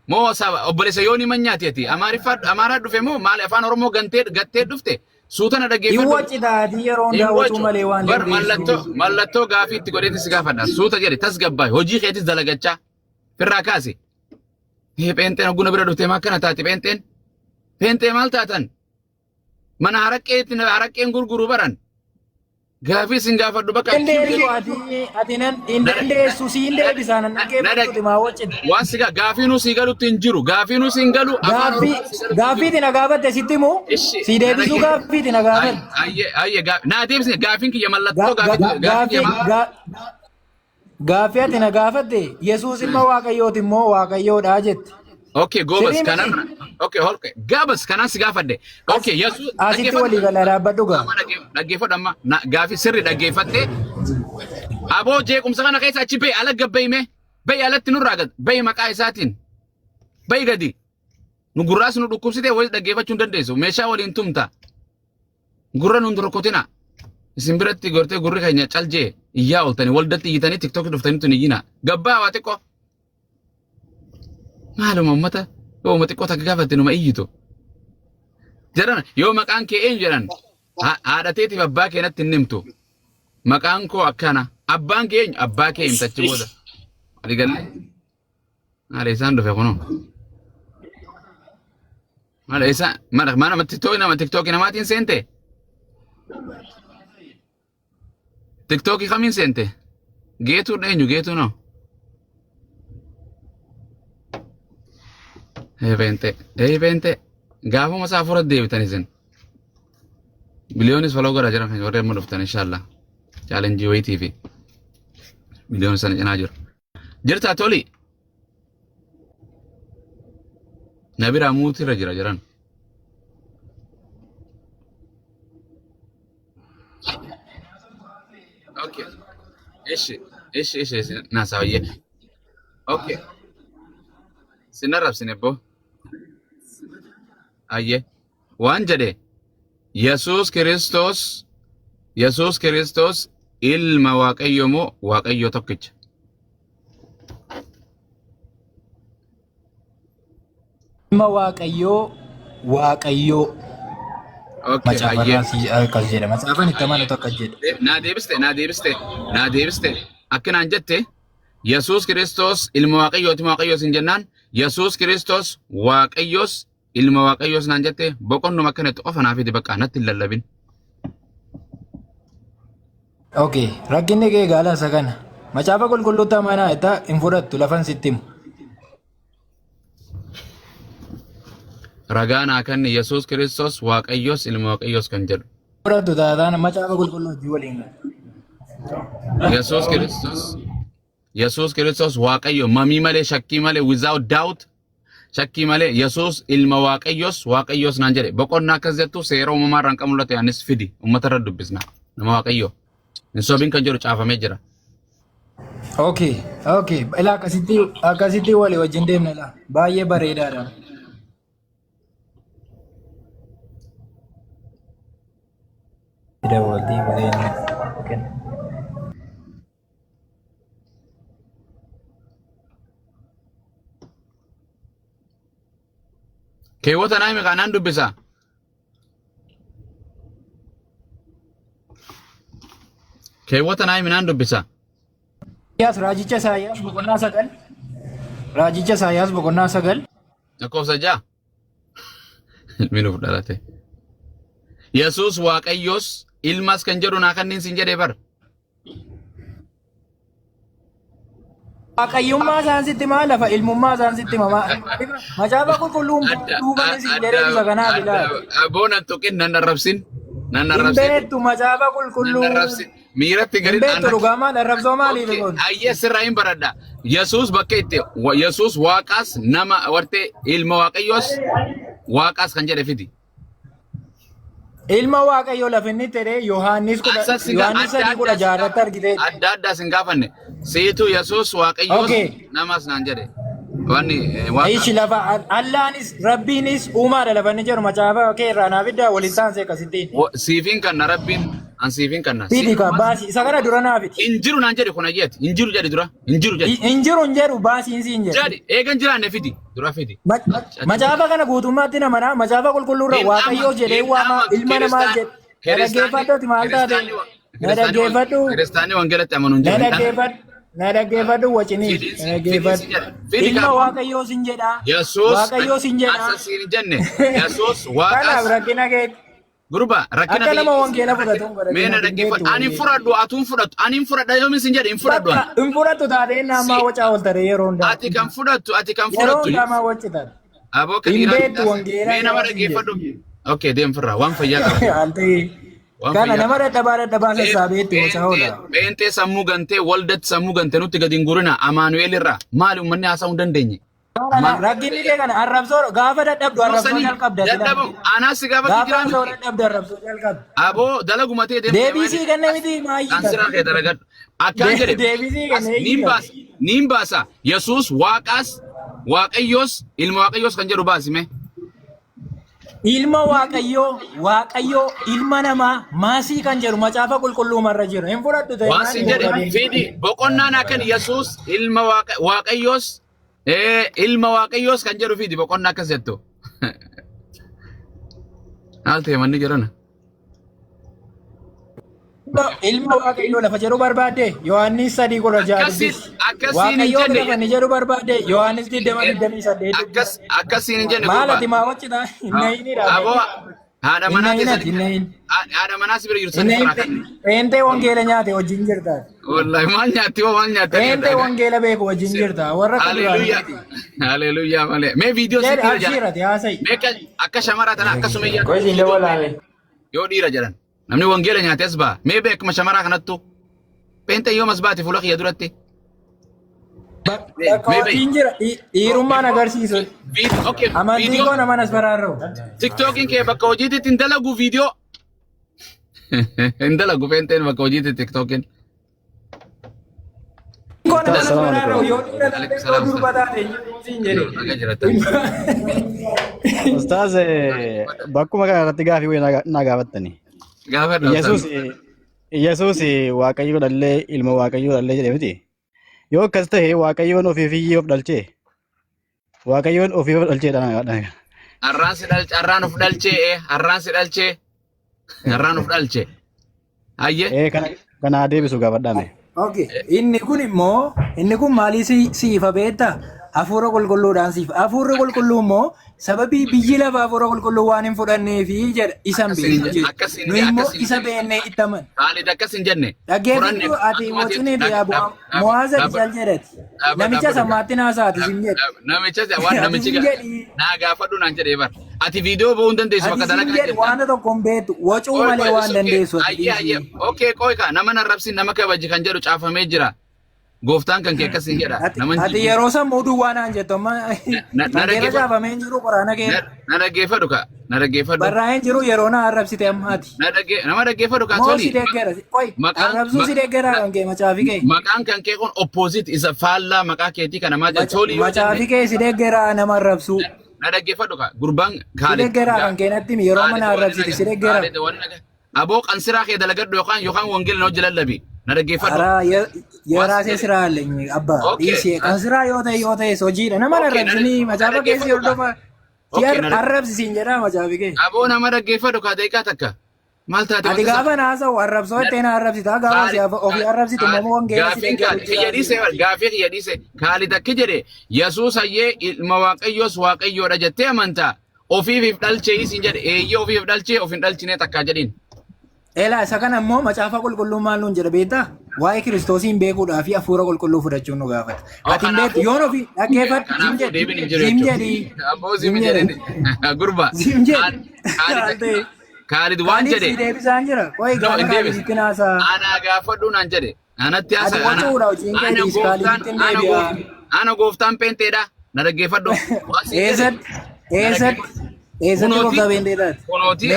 A: Moo saba obboleessa yooni manyaati ati. Amaaraa dhufe moo maali afaan Oromoo gattee dhufte? Suuta na dhaggeeffadhu.
F: Iwwaci taati yeroo hundaa wacuu malee waan dandeessu.
A: Mallattoo gaafii itti godheetti si gaafadha. Suuta jedhe tasgabbaay hojii keetis dalagachaa. Firraa kaase. Pheenxeen hogguna bira dhuftee maakkana taate pheenxeen. Pheenxee maal taatan? Mana haraqqeen gurguru baran. Gaafii sin gaafadhu bakka.
F: Ati nan dandeessu siin deebisa nan dhaggeeffadhu maa wacci.
A: Waan sigaa gaafiinuu sii galutti hin jiru. Gaafiinuu siin galu.
F: Gaaffiiti na gaafatte sitti moo? Si deebisuu gaaffiiti na gaafatte.
A: Ayye naa deebisne gaafiin kiyya mallattoo gaafii.
F: Gaaffii ati na gaafatte Yesuus ilma Waaqayyooti immoo Waaqayyoodha jette.
A: Okay, gobas kanan. Okay, gabas kanan si gaafadde. Okay, Yesuus.
F: Asitti walii galaa dhaabbadhu gaa.
A: Dhaggeeffadhu amma gaafii sirri dhaggeeffatte. Aboo jeequmsa kana keessa achi ba'i ala gabbayime. Ba'i alatti nurraa gad. Ba'i maqaa isaatiin. Ba'i gadi. Nu gurraas nu dhukkubsite wayii dhaggeeffachuu hin dandeessu. Meeshaa waliin tumta. Gurra nun rukkutina. Isin biratti gortee gurri keenya caljee iyyaa ooltanii waldatti iyyitanii tiktookii dhuftanii tun iyyina. Gabbaa waa xiqqoo. Maaluma uummata yoo uummata xiqqoo takka gaafatte numa iyyitu. Jedhan yoo maqaan kee eenyu jedhan haadhateetiif abbaa kee natti hin himtu. Maqaan koo akkana. Abbaan kee eenyu abbaa kee himtachi booda. Ati galle. Maal isaan dhufe kunoo. Maal isaan mana tiktookii namaatiin seente. TikTok kamiin seente? Geetuun eenyu geetuu noo? Beente. Gaafuma isaa afura deebitan isin. Biliyoonis faloo godha jiran warreen amma dhuftan inshaallah. Chaalenjii wayitii fi biliyoonis sana cinaa jiru. Jirtaa toli. Na biraa muutirra jira jiran. Okay. Ishi. Naasawayye. Okay. Sinarrabsine bo. Ayye. Waan jedhe. Yesuus Kiristoos ilma Waaqayyo moo Waaqayyo tokkicha.
F: Ilma Waaqayyoo.
A: Okay,
F: akkas jedha. Macaafaan itti amanatu akkas jedha.
A: Naa deebiste. Akkanaan jette Yesuus Kiristoos ilma Waaqayyooti Waaqayyoos hin jennaan. Yesuus Kiristoos Waaqayyoos ilma Waaqayyoos naan jette boqonnuma akkanatti qofa naafiti bakka natti hin lallabin.
F: Okay, rakkinni kee gaala isa kana. Macaafa qulqulluutti amanaa itti hin fudhattu lafan sitti himu.
A: Ragaan akanni Yesuus Kiristoos Waaqayyoos ilma Waaqayyoos kan jedhu.
F: Fudhattu taataan macaafa qulqulluutti waliin.
A: Yesuus Kiristoos Waaqayyo mamii malee shakkii malee without doubt shakkii malee Yesuus ilma Waaqayyoos naan jedhe boqonnaa akkas jettu seera uumamaa irraan kan mul'atu yaanis fidi uummata irra dubbisna nama Waaqayyo hin sobiin kan jedhu caafamee jira.
F: Okay. Ilaa akkasitti walii wajjin deemna laa baay'ee bareedaadha. Daawwatii bareedina.
A: Keewwata naami kanaan dubbisa. Keewwata naami naan dubbisa.
F: Raajicha Isaayaas boqonnaa 9.
A: Lakkoofsa 6. Minuuf dhalate. Yesuus Waaqayyoos ilmas kan jedhu naa kanniin sin jedhee bar.
F: Waaqayyummaa isaan sitti maal lafa ilmummaa isaan sitti macaafa qulqulluun duubaan isin jedhee isa kanaaf ilaala.
A: Aboonan tuqin nan arrabsin.
F: Beektu macaafa qulqulluu.
A: Miiratti gadi
F: beektu dhugaamaan arrabsoo maaliif kun?
A: Ayyee sirraa hin baradha. Yesuus bakka itti Yesuus Waaqaas nama wartee ilma Waaqayyoos Waaqaas kan jedhe fidi.
F: Ilma Waaqayyoo lafinni ta'e Yohaannis 3:16 argite.
A: Adda sin gaafanne. Siitu Yesuus Waaqayyoos namas naan jedhe. Wanni waaqa.
F: Aishi lafa Allahnis Rabbinis uumaadha lafa inni jiru macaafa kee irraa naaf iddaa waliin taansee akkasittiin.
A: Siifin kanna rabbiin an siifin kanna.
F: Fidi ka baasi isa kana dura naafiti.
A: Injiru naan jedhe kuna jeeti. Injiru jedhe dura. Injiru jedhe.
F: Injiru hin jedhu baasiin siin jedhu.
A: Jadi eegan jiraanne fidi dura fidi.
F: Macaafa kana guutummaatti namanaa macaafa qulqulluurra Waaqayyoo jedhee waama ilma namaa jedhe. Dhaggeeffadhuuti maal taate? Dhaggeeffadhu.
A: Kiristaanii wangeelatti amanuun jiru.
F: Dhaggeeffadhu wacini. Dhaggeeffadhu. Ilma Waaqayyoo sin jedhaa.
A: Yesuus.
F: Waaqayyoo sin jedhaa.
A: Asa siin jenne. Yesuus waaqas.
F: Kanaaf rakkina kee.
A: Gurba rakkina
F: akka nama wangeela fudhatuun godhate.
A: Meena dhaggeeffadhu. Ani fudhadhu atuun fudhatu. Ani fudhadha yoomin sin jedhe hin fudhadhu.
F: Hin fudhatu taatee namaa wacaa ol taree yeroo hundaa.
A: Ati kan fudhatu. Ati kan
F: Yeroo
A: fudhatu.
F: hundaa maa wacitan.
A: Aboo kan
F: Hin beektu wangeela.
A: Mee nama dhaggeeffadhu. Okay deemfirraa waan fayyaa qaba.
F: Altee. Kana nama dadhabaa sassaabeetti wacaa oola.
A: Beentee sammuu gantee waldatti sammuu gantee nutti gadi hin gurina Amaanu'eel irraa maali uummanni haasa'uu hin dandeenye.
F: Rakkinni kee kana arrabsoo gaafa dadhabdu arrabsoo jalqabda.
A: Dadhabu anaas gaafa
F: Gaafa
A: jiraan.
F: arrabsoo dadhabdu arrabsoo jalqabda.
A: Aboo dalaguma ta'e
F: Deebisii kennee miti maayii.
A: Ansiraa kee dalagadhu. Akkaan jedhe.
F: Deebisii kennee
A: Niin baasa. Yesuus waaqaas Waaqayyoos ilma Waaqayyoos kan jedhu baasime.
F: Ilma Waaqayyoo ilma namaa maasii kan jedhu macaafa qulqulluu marra jira. Hin fudhadhu ta'e.
A: Waan sin jedhe fidi boqonnaan akkan Yesuus ilma Waaqayyoos ilma Waaqayyoos kan jedhu fidi boqonnaa akkas jettu. Haal ta'e manni jirana.
F: Ilma Waaqayyoo lafa jedhu barbaadde Yohaannis 3:6. Waaqayyoo lafa ni jedhu barbaadde Yohaannis 20:28.
A: Akkasiin hin jenne
F: Maalati maa waccitaa? Hinnaayiniidha.
A: Aboo haadha manaa keessatti haadha manaa si bira jiru sani fara kan.
F: Eentee wangeela nyaate wajjin jirta.
A: Wallahi maal nyaatti hoo maal nyaatti.
F: Eentee wangeela beeku wajjin jirta. Warra
A: Haleluuyaa. Haleluuyaa malee. Mee viidiyoo si dhiira jedhan.
F: Ashiirati haasai.
A: Mee akka shamaraa tana akkasuma iyyaa.
F: Qoyisiin dabalaale.
A: Yoo dhiira jedhan. Namni wangeela nyaates ba'a. Mee beekuma shamaraa kanattu. Beentee yoo mas baate fuula kiyya duratti.
F: Bakkaawwatiin jira dhiirummaan agarsiisu. Amantiin koo nama nas baraarra'u.
A: TikTokiin kee bakka hojiititti hin dalagu viidiyoo. Hin dalagu beenteen bakka hojiitti TikTokiin.
F: Koo nama nas baraarra'u yoo dhiira taate yoo durba taate siin jedhe.
E: Ustaaz bakkuma kana irratti gaafii wayii na gaafattani.
A: Gaafadha.
E: Yesuus Waaqayyoo dhallee ilma Waaqayyoo dhallee jedhe miti. Yoo akkas ta'e Waaqayyoon ofiifiyyee of dhalchee. Waaqayyoon ofii of dhalchee dha.
A: Harraan si dhalche, harraan of dhalchee, harraan si dhalchee, harraan of dhalchee. Hayyee.
E: Kana deebisu gaafadhaame.
F: Inni kun immoo inni kun maalii siifa beektaa? Hafuura qulqulluudhaan siifa. Hafuurri qulqulluu immoo sababii biyyi lafaa hafuura qulqulluu waan hin fudhanneefi jedha isan beeku. Nu immoo isa beennee itti aman.
A: Haalid akkas hin jenne.
F: Dhaggeeffatu ati wajjin Mu'aaza Ijal jedhati. Namicha sammaatti naasaati sin jedhe.
A: Namicha waan namichi naa gaafadhu naan jedhee bar. Ati viidiyoo ba'uu hin dandeessu bakka dalagaa
F: jirta. Waan tokko hin beektu wacuu malee waan dandeessu.
A: Ayyee okee qooyka nama narrabsin nama kabaji kan jedhu caafamee jira. Gooftaan kan kee akkasiin jedha.
F: Ati yeroo sammuu duwwaa naan jettu amma dhaggeeffatu caafamee jiru quraana kee.
A: Na dhaggeeffadhu ka. Na dhaggeeffadhu.
F: Barraa'een jiru yeroo na arrabsite ammaati.
A: Nama dhaggeeffadhu ka
F: Moo
A: toli.
F: si deeggera. Qoy arrabsuu si deeggera kan kee macaafi kee.
A: Maqaan kan kee kun opposite isa faallaa maqaa keetii kana maa jedhu toli.
F: Macaafi kee si deeggera nama arrabsuu.
A: Na dhaggeeffadhu ka gurbaan
F: Si deeggera kan kee natti yeroo mana arrabsite si deeggera.
A: Aboo qansiraa kee dalagadhu yookaan wangeela noo jalallabi. Na dhaggeeffadhu.
F: Yeraasee siraa leenye abbaa dhiisee kan siraa yoo ta'e hojiidha nama arrabsanii macaafa keessi hordofa arrabsisiin jedhaa macaafi kee.
A: Aboo nama dhaggeeffadhu ka daqiiqaa takka. Maal taate
F: ati gaafa naasa'u arrabsoo itti na arrabsitaa gaafa ofii arrabsitu immoo wangeela si
A: gaafii kiyya dhiise Kaalid akki jedhe Yesuus hayyee ilma Waaqayyoos Waaqayyoodha jettee amantaa ofiif dhalchee isin jedhe eeyyee ofiif dhalchee of hin dhalchine takkaa jedhin.
F: Elaa isa kana immoo macaafa qulqulluu maal nuun jedha beektaa? Waa'ee Kiristoosiin beekuudhaa fi hafuura qulqulluu fudhachuun nu gaafata. Ati hin beektu yoon ofii dhaggeeffadhu zim jedhi.
A: Gurba.
F: Zim jedhi.
A: Kaalid waan jedhe.
F: Deebisaan jira. Qoy gaafa Kaaliditti naasaa.
A: Ana gaafadhu naan jedhe. Anatti
F: Ati wacuudha hojiin kee dhiis Kaaliditti hin deebi'a.
A: Ana gooftaan peenteedha. Na dhaggeeffadhu.
F: Eessatti gooftaa peenteedhaati.
A: Kunooti.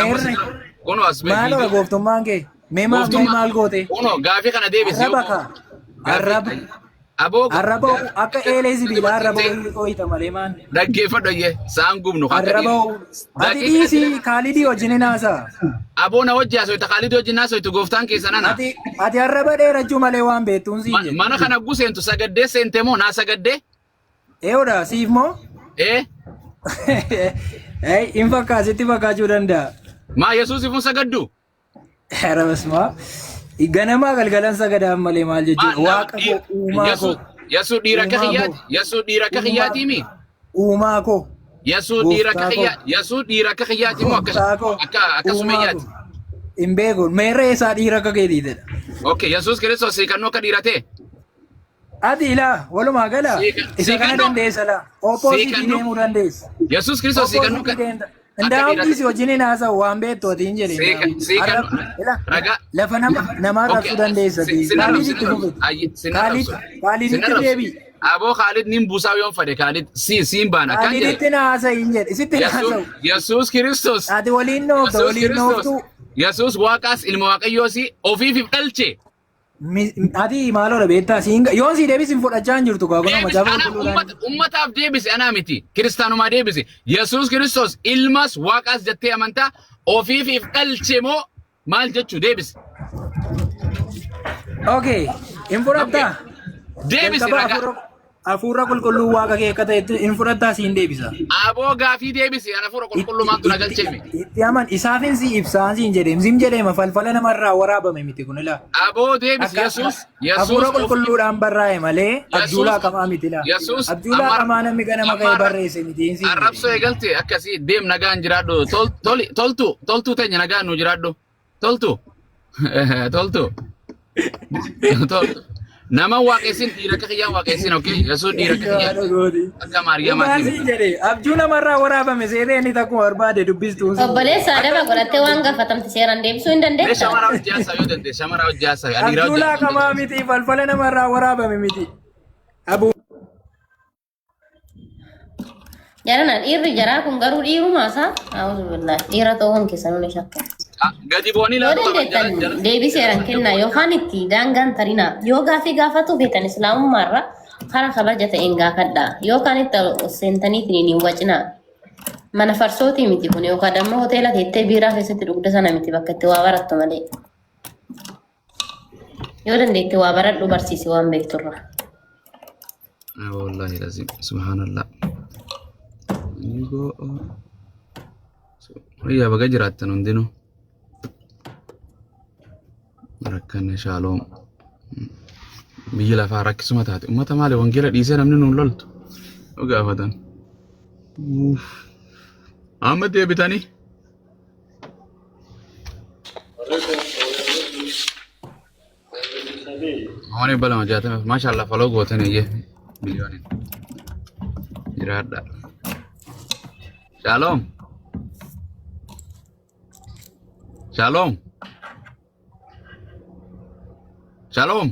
A: Kuno as beeku.
F: Maaloo gooftummaan kee? Mee maal goote?
A: Kuno gaafii kana deebisi.
F: Arraba ka. Arraba.
A: Aboo
F: Arraboo akka eelee sibiilaa arraboo qooyita malee maan.
A: dhaggeeffadhu iyyee saan gubnu
F: Arraboo ati dhiisii kaalidii wajjin hinaasa.
A: aboo na wajji haasofta Khaalid wajjin haasoftu gooftaan keessa nana.
F: Ati arraba dheerachuu malee waan beektuun siin jedhe.
A: Mana kana guseentu sagaddee seente moo naa sagaddee?
F: Eeyoodha siif moo? Hin fakkaasitti fakkaachuu danda'a.
A: Maa Yesuusiif hin sagaddu?
F: Arabasmaa. Ganamaa galgalan sagadaan malee maal jechuudha? Waaqa koo uumaa koo.
A: Yesuu dhiira akka xiyyaati. Yesuu dhiira akka xiyyaati mi?
F: Uumaa koo.
A: Yesuu dhiira akka xiyyaati. Yesuu dhiira akka xiyyaati moo akkasuma iyyaati?
F: Hin beeku. Meerree isaa dhiira akka keetiitedha.
A: Okay, Yesuus Kiristoos siikannoo akka dhiiratee?
F: Ati ilaa walumaa gala isa kana dandeessa laa. Oppoositii deemuu dandeessa.
A: Yesuus Kiristoos siikannoo akka
F: Ndaamtiisi wajjin haasa'u waan beektu ati hin jedhin. Lafa namaa raabsuu dandeessa. Kaaliditti fufete. Kaaliditti deebii.
A: Aboo Khaalid nin buusaa yoon fade Khaalid siin baana kan jedhe.
F: Kaaliditti na haasa'iin jedhe. Isitti na haasa'u.
A: Yesuus Kiristoos.
F: Ati waliin noofta waliin nooftu.
A: Yesuus waaqaas ilma waaqayyoosii ofiifif dhalche.
F: Ati maaloodha beektaa yoon si deebisin fudhachaa hin jirtu kaa kunama jabaa qulqulluudhaan.
A: Ummataaf deebise anaa miti kiristaanumaa deebise Yesuus Kiristoos ilmas waaqaas jettee amantaa ofiifif dhalche moo maal jechuu deebise.
F: Okay hin fudhattaa.
A: Deebise ragaa.
F: Hafuura qulqulluu waaqa kee akka ta'etti hin fudhattaa siin deebisa.
A: Aboo gaafii deebise hafuura qulqulluu maantu na galcheemi.
F: Itti aman isaafin si ibsaan siin jedheem sim jedheema falfala namarraa waraabame miti kun ilaa.
A: Aboo deebise Yesuus.
F: Hafuura qulqulluudhaan barraa'e malee abjuulaa qamaa miti laa. Abjuulaa qamaa namni ganama ka'ee barreesse miti.
A: Arrabsoo eegalte akkasii deem nagaan jiraadhu toltuu teenya nagaan nu jiraadhu toltu. Nama waaqessin dhiira akka kiyyaan waaqessin okay Yesuus dhiira akka kiyyaan akka Maariyaamaatti.
F: Maaliin jedhee abjuu namarraa waraabame seetee inni takkuma barbaade dubbistuun.
G: Obboleessa adaba godhattee waan gaafatamte seeraan deebisuu hin dandeessaa.
A: Shamara hojii haasaa yoo dandeesse shamara hojii haasaa.
F: Abjuulaa qamaa miti falfala namarraa waraabame miti.
G: Jarana dhiirri jaraa kun garuu dhiirumaasaa dhiira ta'uun keessanuu ni shakka.
A: Gadi boonii
G: laatu deebiseeran kennaa yookaan itti daangaan tarinaa yoo gaafii gaafatu feetan islaamummaarra karaa kabaja ta'een gaafadhaa yookaan itti seentaniitiin hin wacinaa mana farsootii miti kun yookaan damma hoteela teettee biiraa keessatti dhugda sana miti bakka itti waa barattu malee yoo dandeetti waa baradhu barsiisi waan beekturra.
A: Wallahi lazim subhanallah. Yaa baga jiraattan hundinuu. Rakkanne shaaloom biyya lafaa rakkisuma taate ummata maali wangeela dhiisee namni nuun loltu yoo gaafatan amma deebitanii Honi balama jaatame maashaallah faloo gootan iyyee miliyoonin jiraadha. Shalom. Shalom. Shalom.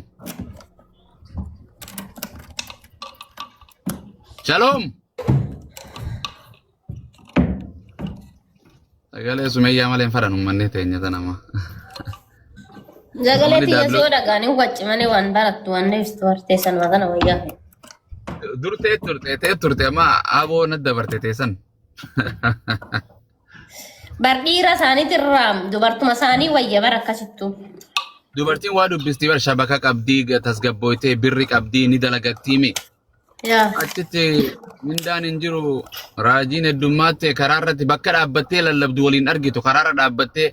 A: Shalom. Sagalee Sumayyaa malee hin faran uummanni teenya tanama.
G: Sagalee tiyya soo dhagaanii waccimanii waan barattu waan deebistu barteessan magana wayyaa.
A: Durtee turte amma aboo na dabarte teessan.
G: Bardhiira isaaniitirraa dubartuma isaanii wayya bara akkasittu.
A: Dubartiin waa dubbisti bar shabaka qabdii tasgabbooytee birri qabdii ni dalagattiimi. Achitti mindaan hin jiru raajiin heddummaatti karaa irratti bakka dhaabbattee lallabdu waliin argitu karaarra dhaabbattee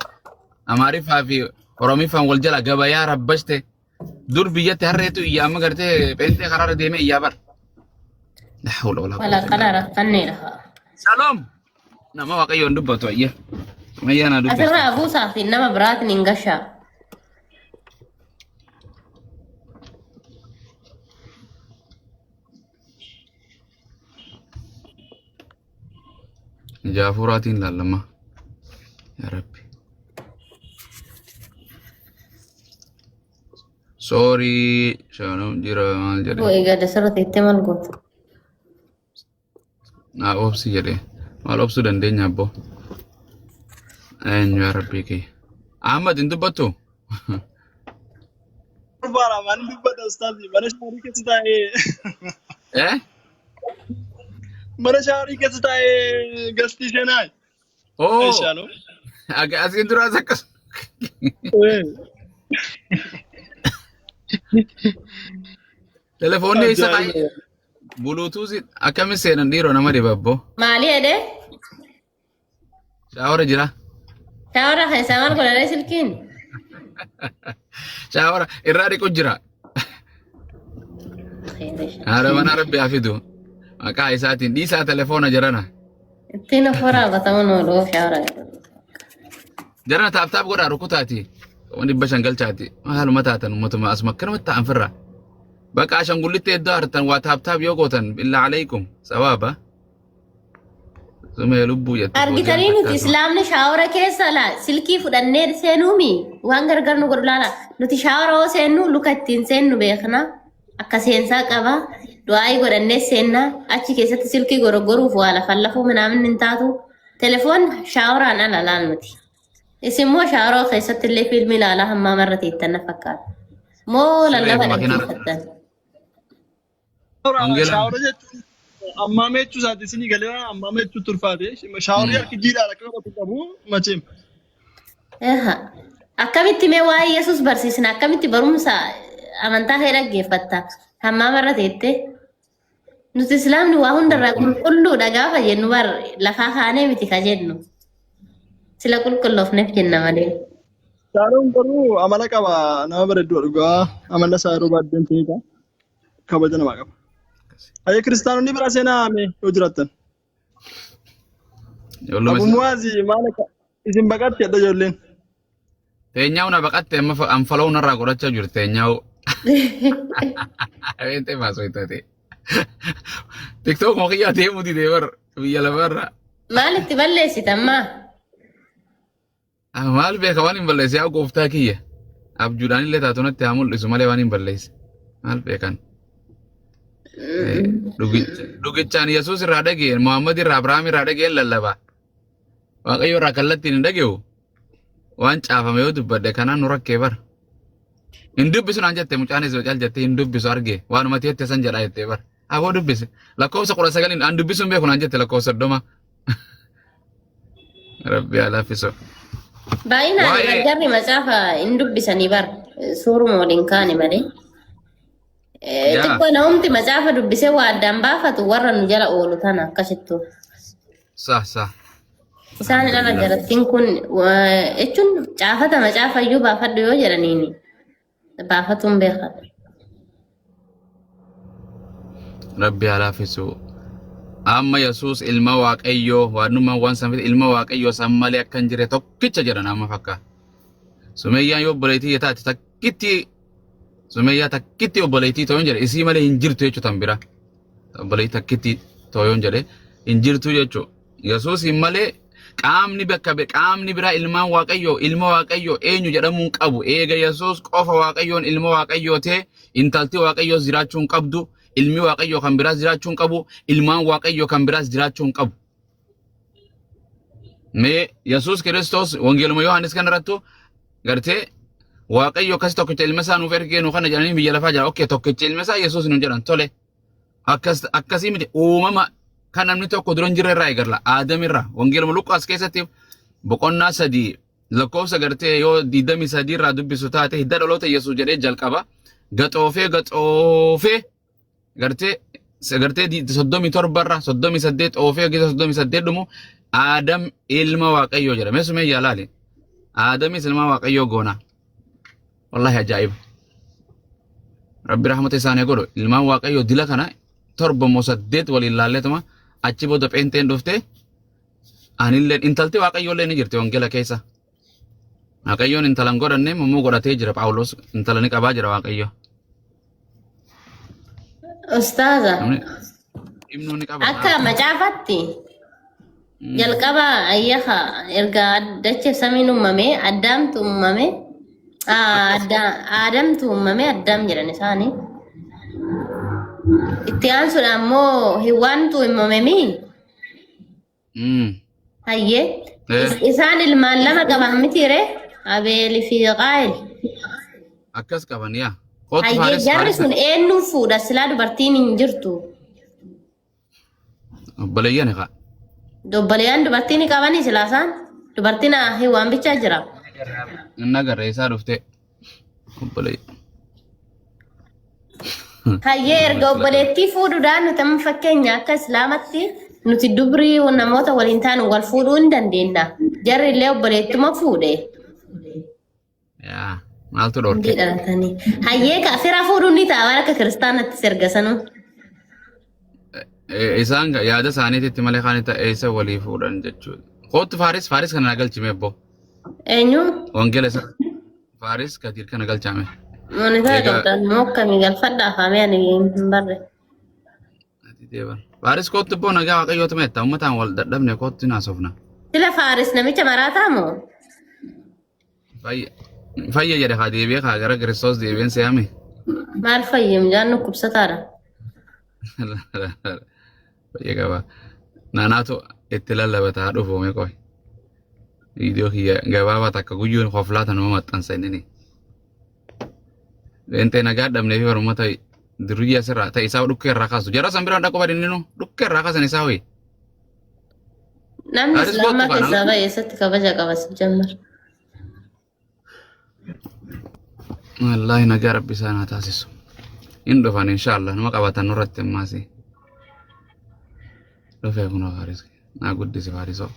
A: Amaariffaa fi Oromiffaan wal jala gabayaa rabbashte dur biyyatti harreetu iyyaa amma gartee pheenxee karaarra deemee iyyaa bar.
G: Wala kanaara kanneedha.
A: Shalom. Nama waaqayyoon dubbatu ayya. Sumayyaa na dubbatu.
G: Asirraa abuusaa fi nama biraatiin hin gashaa.
A: Jaafuraatiin lallama. Yaa Rabbi. Sorry, shalom jira maal jedhe.
G: Oo egaa dasarratti itti maal gootu?
A: Naa obsi jedhe. Maal obsuu dandeenya abbo? Eenyu yaa Rabbii kee. Ahmad hin dubbattu?
C: Bara man dubbata ustazi mana shaarii keessa taa'ee
A: Eh?
C: mana shaarii keessa taa'ee gastii seenaa.
A: Oh,
C: Eeshaano.
A: aga asin dura sakas. Telefoonni isa kai Bluetooth akkamis seenan dhiiroo nama dibabbo.
G: Maali ede?
A: Shaawara jira.
G: Shawara keessa maal godhanii silkiin?
A: Shaawara irraa dhiqu jira. Haadha mana rabbi hafidu. Maqaa isaatiin dhiisaa telefoona jirana.
G: Ittiin of waraabatamuun ooluu shawara.
A: Jarana taaptaap godhaa rukutaati. Wani bashan galchaati. Haaluma taatan ummatuma asuma akkanumatti ta'an firra. Bakka ashangullitti iddoo hartan waa taaptaap yoo gootan billaa alaykum sawaaba. Sumee lubbuu jette.
G: Argitanii nuti islaamni shawara keessa la silkii fudhannee seenuumi waan gargar nu godhu laala. Nuti shawara oo seennu luka ittiin seennu beekna. Akka seensaa qaba. Du'aayi godhannee seenna. Achi keessatti silkii goroggoruuf waa lafan lafuu minaamin hin taatu. Telefoon shawaraan ala laal nuti. Isimmoo shawara keessatti illee fiilmii ilaalaa hammaa marra teettanna fakkaata. Moo lallafa dhaggeeffattan.
C: Shaawara jechuun ammaa meechuu isaati isinii galee ammaa meechuu turfaate shaawarii akka jiidhaan akka qabatu qabu macheem.
G: Akkamitti mee waa'ee Yesuus barsiisna akkamitti barumsa amantaa kee dhaggeeffatta hammaa marra teette nuti islaamni waa hundarraa qulqulluudha gaafa jennu bar lafaa kaanee miti ka jennu sila qulqulloofneef jenna malee.
C: Shaaroon garuu amala qaba nama bareedduu dhugaa amala isaa yeroo baay'een ta'edha kabaja namaa qaba. Ayya kiristaanonni bira seenaa hame yoo jiraattan. Abu Muwazi maal akka isin baqatte adda ijoolleen.
A: Teenyaa una baqatte amma anfaloo narraa godhachaa jiru teenyaa. Abeente baasoo itti. TikTok moqiyyaa deemuu didee bar biyya lafarra.
G: Maalitti balleessita ammaa?
A: Maal beeka waan hin balleesse yaa gooftaa kiyya. Abjuudhaan illee taatunatti haa mul'isu malee waan hin balleesse. Maal beekan? Dhugichaan Yesuus irraa dhageen, Muhammad irraa Abrahaam irraa dhageen lallabaa. Waaqayyo irraa kallattiin hin dhageewu. Waan caafame yoo dubbadde kanaan nu rakkee bara. Hin dubbisu naan jette mucaanis yoo caal jette hin dubbisu argee waanuma teette san jedhaa jettee bara. Aboo dubbise lakkoofsa 19 an dubbisuun beeku naan jette lakkoofsa 30. Rabbi haa laaffisu.
G: Baay'inaan garri macaafa hin dubbisanii bar suuruma waliin kaane malee. Xiqqoo namumti macaafa dubbisee waa addaan baafatu warra nu jala oolu tana akkasittu.
A: Sa.
G: Isaan ala jarattiin kun jechuun caafata macaafa iyyuu baafadhu yoo jedhaniini baafatuun beekan.
A: Rabbi haa laaffisu. Amma Yesuus ilma Waaqayyoo waanuma waan sanfite ilma Waaqayyoo san malee akka hin jirre tokkicha jedhan amma fakkaata. Sumeyyaan yoo obboleettii taate takkitti obboleettii ta'uun jedhe isii malee hin jirtu jechuudha tan bira. Obboleettii takkitti ta'uun jedhe hin jirtu jechuudha. Yesuus hin malee qaamni biraa ilma Waaqayyoo eenyu jedhamuun qabu eega Yesuus qofa Waaqayyoon ilma Waaqayyoo ta'e intalti Waaqayyoo jiraachuun qabdu. Ilmi Waaqayyoo kan biraas jiraachuun qabu, ilmaan Waaqayyoo kan biraas jiraachuun qabu. Mee Yesuus Kiristoos wangeeluma Yohaannis kan irrattu gartee Waaqayyo akkas tokkicha ilma isaa nuuf ergee nu kana jedhanii biyya lafaa jira. Okkee tokkicha ilma isaa Yesuus nu jedhan tole. Akkasii miti uumama kan namni tokko dura hin jirre irraa eegalla. Aadam irraa wangeeluma Luqaas keessatti boqonnaa 3 lakkoofsa gartee yoo 23 irraa dubbisu taate hidda dhaloota Yesuus jedhee jalqaba. Gaxoofee gartee 37 irraa 38 oofee gisa 38 dhumu Aadam ilma Waaqayyoo jedha. Meesumee yaalaale. Aadamis ilma Waaqayyoo goona. Wallahi ajaa'iba. Rabbi rahmata isaanii godhu ilmaan Waaqayyoo dila kana 7 waliin laalletuma achi booda pheenteen dhufte anillee intalti Waaqayyoo illee ni jirti wangeela keessa. Waaqayyoon intalan godhanne mummuu godhatee jira Phaawulos intala ni qabaa jira Waaqayyoo.
G: Ustaaza akka macaafatti jalqaba ayyaha erga dacha samiin uumame addaamtu uumame aadamtu uumame addaam jedhan isaanii itti aansuudhaan ammoo hiwaantu uumamemi hayyee isaan ilmaan lama qaban mitiire Abeelii fi Qaayil
A: akkas qaban yaa Kottu
G: Hayyee
A: Faaris
G: jarri
A: Faaris
G: sun eenyuun fuudha silaa dubartiin hin jirtu.
A: obboleeyyan haa.
G: Obboleeyyan dubartiin ni qabanii silaa isaan dubartiin waan bichaa jira.
A: Inni agarra isaa dhuftee obboleeyyan.
G: Hayyee erga obboleettii fuudhuudhaan nuti amma fakkeenya akka islaamatti nuti dubrii namoota waliin taanu wal fuudhuu hin dandeenya. Jarri illee obboleettuma fuudhe.
A: Yaa maaltu dhorke?
G: Dhalatanii. Hayyee ka fira fuudhuun ni ta'a waan akka kiristaanatti erga sanuu.
A: Isaan yaada isaaniititti malee kan isa walii fuudhan jechuudha. Kottu Faaris Faaris kana nagalchime ebbo.
G: Eenyu?
A: Wangeela isa Faaris Katiir kana galchame.
G: Moonisaa qabdan moo akkamii galfadhaa faamee ani hin barre.
A: Faaris kottu ebboo nagaa waaqayyoota meetta uummataan wal dadhabne kottu naasofna.
G: Sila Faaris namicha maraataa moo?
A: Fayya jedhe haa deebi'ee haa gara Kiristoos deebi'een se'ame.
G: Maal fayyim jaannu kubsataadha.
A: Fayya qaba. Naanaatu itti lallabataa dhufuume qoy. Viidiyoo kiyya gabaabaa takka guyyuun hoflaata nama maxxansa inni. Leenxee nagaa dhabnee fi barumata diriyyaa asirraa ta'e isaa dhukkee irraa kaasu. Jara san biraan dhaqoo badinni nu dhukkee irraa kaasan isaa ho'i.
G: Namni islaamaa keessaa baay'ee eessatti kabaja qabas jammar.
A: Wallahi nagaa rabbi isaan haa taasisu. Hin dhufan inshaallah nama qabatan nurratti ammaasi. Dhufee kunoo Faaris. Naa guddisi Faarisoo.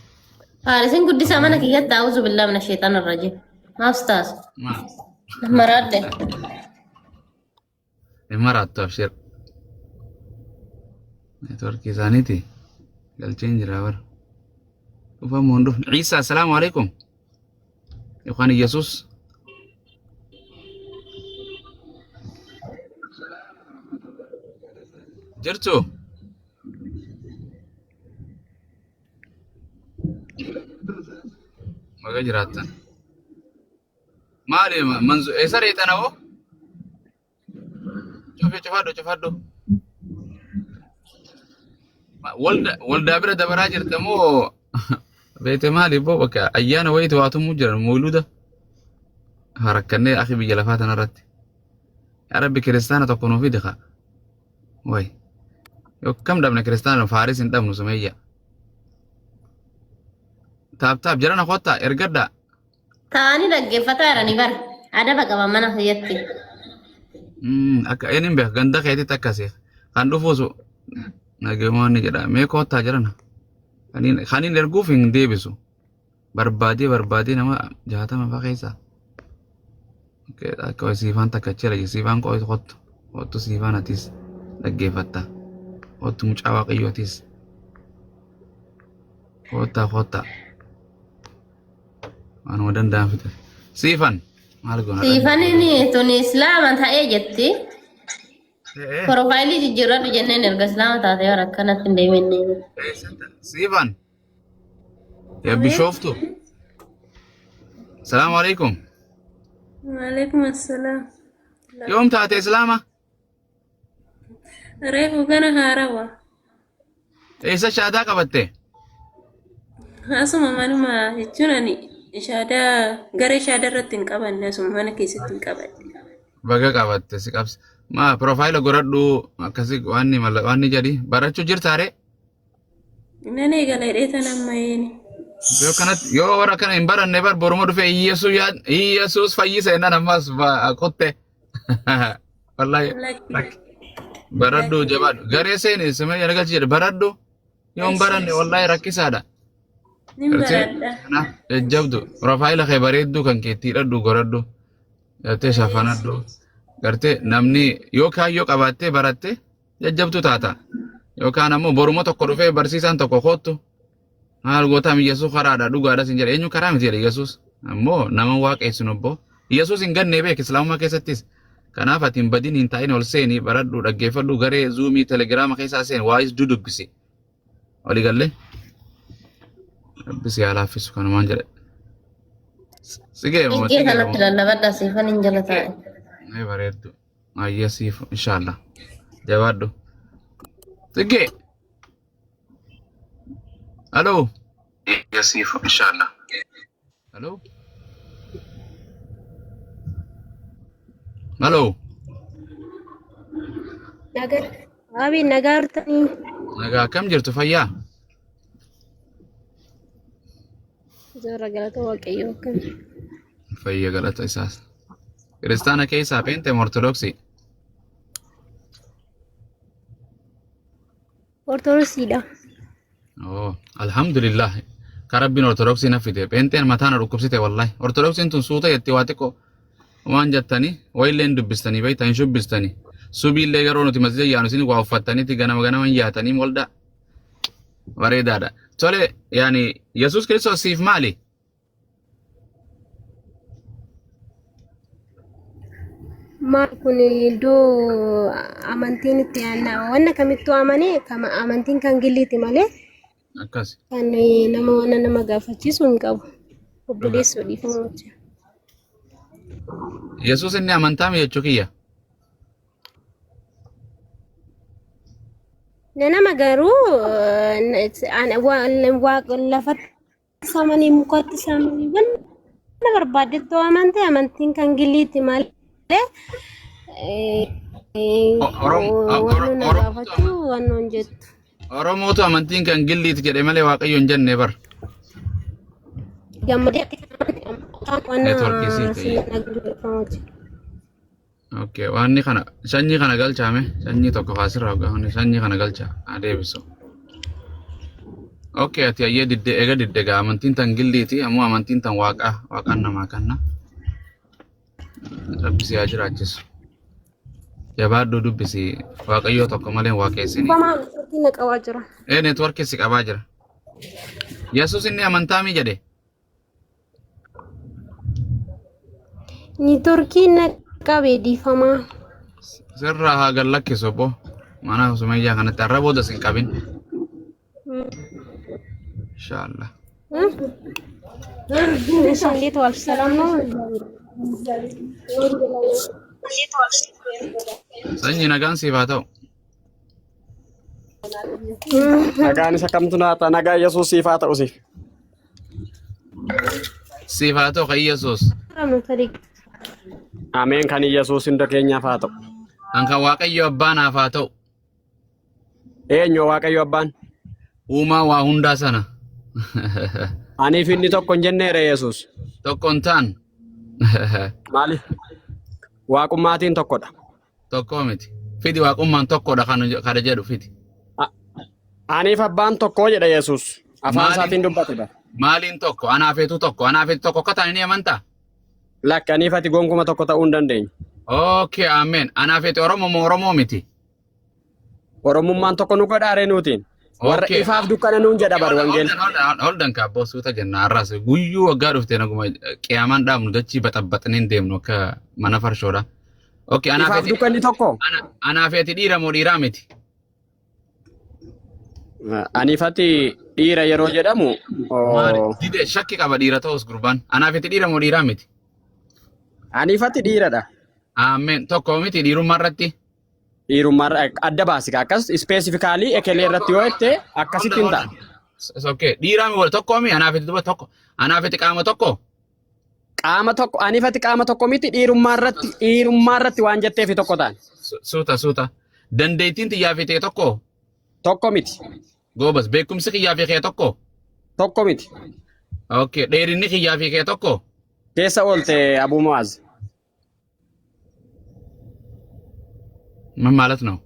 G: Faarisiin guddisaa mana kiyyatti daawuzu billaa mina sheexan irra jiru. Maaf taas. Maraadde.
A: Maraattu abshir. Networkii isaaniiti. Galcheen jira bara. Dhufamu hin dhufne. Ciisa assalaamu alaikum. Yookaan Yesuus. Jirtu. Maga jiraattan. Maali manzu eessa reexana hoo? Cufadhu. Waldaa bira dabaraa jirta moo beete maali boo bakka ayyaana wayiiti waatumuu jiran mooluuda harakkannee akhi biyya lafaa tanarratti. Yaa Rabbi kiristaana tokko nuuf fidi haa. Way. Yoo kam dhabne kiristaana Faaris hin dhabnu sumayya. Taap jirana kottaa ergaddaa.
G: Taa'anii dhaggeeffataa jiranii bara. Adaba qaban mana fayyatti.
A: Akka eenyuun beeku ganda keetitti akkasii kan dhufuusu nageemoonni jedha mee kottaa jirana. Kaniin erguuf hin deebisu. Barbaadee nama 60 fa'aa keessaa. Akka siifaan takka jira siifaan kottu siifaan atis dhaggeeffatta. Kottu mucaa waaqayyootis. Kottaa. Anuma danda'an fite. Siifan maal goona?
G: Siifan inni tuni islaama ta'ee jetti. Profaayilii jijjiirradhu jenneen erga islaama taate yoo akkanatti hin deemenne.
A: Siifan. Ya bishooftu. Salaamu alaikum.
B: Waalaikum assalaam.
A: Yoom taate islaama?
B: Reefu kana haarawa.
A: Eessa shaadaa qabatte?
B: Asuma manuma jechuun ani garee shaadaa irratti hin qabanne asuma mana keessatti hin qabadde.
A: Baga qabatte si qabsi. Profaayila godhadhu akkasii waan jedhi barachuu jirtaare?
B: Nan eegala hidheetan amma eeni.
A: Yoo warra kana hin baranne bar boruma dhufe Iyesuus fayyisa jennaan ammas qotte. Wallahi. Baradhu jabaadhu. Garee seeni sima galchi jedhe baradhu. Yoo hin baranne wallahi rakkisaadha.
B: Nin baradha.
A: Jajjabdu. Profaayila kee bareeddu kan keetti hidhadhu godhadhu. Gartee shafanadhu. Gartee namni yoo kaayyoo qabaattee baratte jajjabdu taata. Yookaan ammoo boruma tokko dhufee barsiisaan tokko kottu. Maal gootam Yesuus karaadha dhugaadha sin jedhe eenyu karaa miti jedhe Yesuus. Ammoo nama waaqessin obbo. Yesuus hin ganne beek islaamummaa keessattis. Kanaaf ati hin badin hin taa'in ol seeni baradhu dhaggeeffadhu garee zuumii telegiraama keessaa seeni waa'is dudubbisi. Oli galle. Rabbisi yaa laaffisu kanumaan jedhe. Sigee
G: Iggee kanatti lallabadhaa siifan hin jala taa'e.
A: Bareeddu. Ayya siif inshaallah. Jabaadhu. Sigee. Hello. Yes, inshallah. Hello.
H: Naga. Abi nagartani.
A: Nagaa akkam jirtu fayyaa?
H: Jara galata waaqayyo kan.
A: Fayya galata isaas. Kiristaana keessaa peenteem ortodoksii?
H: Ortodoksiidha.
A: Oh, alhamdulillah. Karabbiin ortodoksii na fide. Peenteen mataa na dhukkubsite wallahi. Ortodoksiin tun suuta jettee waa xiqqoo waan jettanii wayillee hin dubbistanii beektaa hin shubbistanii. Subiillee garuu nuti masjida yaanu isin waa uffattaniiti ganama ganama hin yaatanii molda. Bareedaadha. Tole yaani Yesuus Kiristoos siif maali?
H: Maal kun iddoo amantiin itti aanna wanna kamittuu amanee kama amantiin kan gilliiti malee
A: Akkas.
H: kan nama wanna nama gaafachiisu hin qabu. Obboleessa dhiifama jechuudha.
A: Yesuus inni amantaa mi jechuu kiyya?
H: Nama garuu lafatti samanii mukatti samanii wanna barbaaddettoo amante amantiin kan gilliiti malee wanna gaafachuu wanna hin jettu.
A: Oromootu amantiin kan gilliiti jedhe malee Waaqayyo hin jenne bar.
H: Gammadee
A: Networkii sii ta'e. Okay, wanni kana sanyii kana galchaame sanyii tokko faasirraa hoggaa sanyii kana galcha adeebisu. Okay, ati ayyee didde ega didde gaa amantiin tan gilliiti ammoo amantiin tan waaqaan namaa kanna. Rabbisi haa jiraachisu. Jabaaddu dubbisi Waaqayyoo tokko malee waaqessini.
H: Bamaan na qabaa jira.
A: Networkii si qabaa jira. Yesuus inni amantaa mi jedhe?
H: Ni Turkiin na qabee dhiifamaa.
A: Sirraa haa gallakkisu obbo. Mana Sumayyaa kanatti har'a booda sin qabin. Inshallah.
H: Inshaallah ta'ala salaam no.
A: Sanyii nagaan siif haa ta'u.
I: Nagaan isa kamtu naata nagaa Yesuus siif haa ta'u siif.
A: Siif haa ta'u kan Yesuus.
I: Ameen kan Yesuus hunda keenyaaf haa ta'u.
A: Kan Waaqayyo abbaan naaf haa ta'u.
I: Eenyu Waaqayyo abbaan?
A: Uumaa waa hundaa sana.
I: Aniif inni tokko hin jenneere Yesuus.
A: Tokko hin taan.
I: Maali? Waaqummaatiin tokkodha.
A: Tokko miti. Fidi waaqummaan tokkodha kana jedhu fidi.
I: Aniif abbaan tokko jedha Yesuus. Afaan isaatiin dubbatudha.
A: Maaliin tokko? Anaafeetu tokko. Anaafeetu tokko akka ta'an ni amantaa?
I: Lakki aniif ati gonkumaa tokko ta'uu hin dandeenyu.
A: Okay, amen. Anaafeetu Oromoo miti.
I: Oromummaan tokko nu godhaaree nuutiin. Warra ifaaf dukkana nuun jedha bari wangeelli.
A: Holdan kaabboo suuta jenna har'as guyyuu waggaa dhuftee naguma qiyaamaan dhaabnu dachii baxabbaxneen deemnu akka mana farshoodha. Okay,
I: ifaaf dukkanni tokko.
A: Anaafeeti dhiira moo dhiiraa miti?
I: Aniifati dhiira yeroo jedhamu.
A: Dide shakki qaba dhiira ta'us gurbaan. Anaafeeti dhiira moo dhiiraa miti?
I: Aniifati dhiiradha.
A: Amen. Tokko miti dhiirummaa irratti.
I: Dhiirummaa adda baasi akkas ispeesifikaalii ekelee irratti yoo jette akkasitti hin ta'a.
A: Okay. Dhiiraa mi wal tokko mi anaafeeti duba tokko. Anaafeeti qaama tokko.
I: Qaama tokko aniifati qaama tokko miti dhiirummaa irratti waan jetteefi tokko ta'an.
A: Suuta. Dandeettiin xiyyaafetee tokko.
I: Tokko miti.
A: Goobas beekumsi xiyyaafetee tokko.
I: Tokko miti.
A: Okay. Dheerinni xiyyaafetee tokko.
I: Keessa oolte Abuu Mu'aaz.
A: ምን ማለት ነው?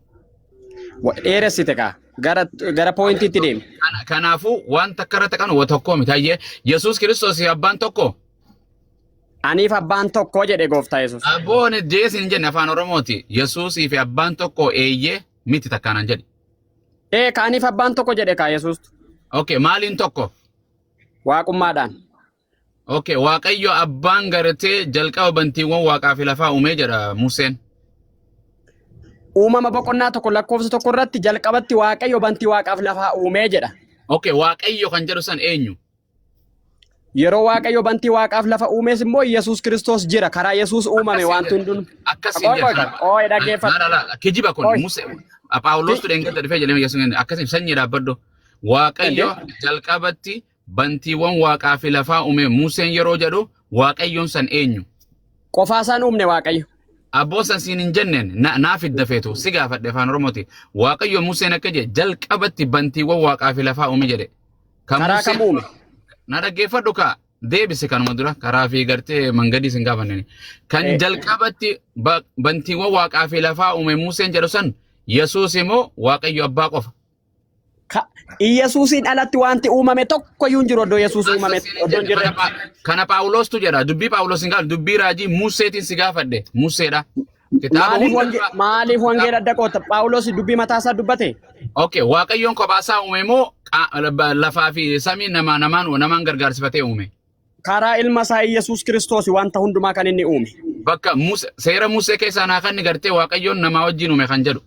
I: Dheeressite kaa gara poointiitti deemi.
A: Kanaafuu waan takka irratti kan tokko miti tayyee Yesuus Kiristoos abbaan tokko.
I: Aniif abbaan tokko jedhe gooftaa Yesuus.
A: Abboon jeesin jenne afaan Oromooti. Yesuusii fi abbaan tokko eeyyee miti takkaanan jedhi.
I: Kaaniif abbaan tokko jedhe kaa Yesuus.
A: Okay, maaliin tokko?
I: Waaqummaadhaan.
A: Okay, Waaqayyo abbaan garatee jalqaba bantiiwwan waaqaa fi lafaa uumee jedha Museen.
I: Uumama boqonnaa tokko lakkoofsa tokko irratti jalqabatti Waaqayyo bantii waaqaaf lafaa uumee jedha.
A: Okay, Waaqayyo kan jedhu san eenyu?
I: Yeroo Waaqayyo bantii waaqaaf lafa uumees immoo Yesuus Kiristoos jira. Karaa Yesuus uumame wanti hundun.
A: Akkasiin jedha.
I: Dhaggeeffadhu.
A: Kijiba kun Musee Phaawulos dheengadda dhufee jedhame Yesuus akkasiin sanyii dhaabbaddo. Waaqayyo jalqabatti bantiiwwan waaqaa fi lafaa uume Museen yeroo jedhu Waaqayyoon san eenyu?
I: Qofaasaan uumne Waaqayyo.
A: Abboosan siin hin jenneen naaf idda feetu si gaafadhe afaan Oromooti. Waaqayyo Museen akka jedhe jalqabatti bantiiwwan waaqaa fi lafaa uume jedhe.
I: Karaa kam uume?
A: Na dhaggeeffadhu kaa deebise kanuma dura karaa fi gartee mangadii sin gaafanneen. Kan jalqabatti bantiiwwan waaqaa fi lafaa uume Museen jedhu san Yesuus immoo Waaqayyo abbaa qofa.
I: Yesuusin alatti wanti uumame tokko iyyuu hin jiru oddoo Yesuus uumame oddoo hin jirre.
A: Kana Phaawulostu jedha dubbii Phaawulos hin gaafadhe dubbii raajii Museetiin si gaafadhe Museedha.
I: Maaliif wangeela adda qoota Phaawulos dubbii mataa isaa dubbate?
A: Okay, Waaqayyoon kophaa uume moo lafaa fi samii namaan gargaarsifatee uume?
I: Karaa ilma isaa Yesuus Kiristoos wanta hundumaa kan inni uume.
A: Bakka seera Musee keessaa naa kan gartee Waaqayyoon namaa wajjin uume kan jedhu.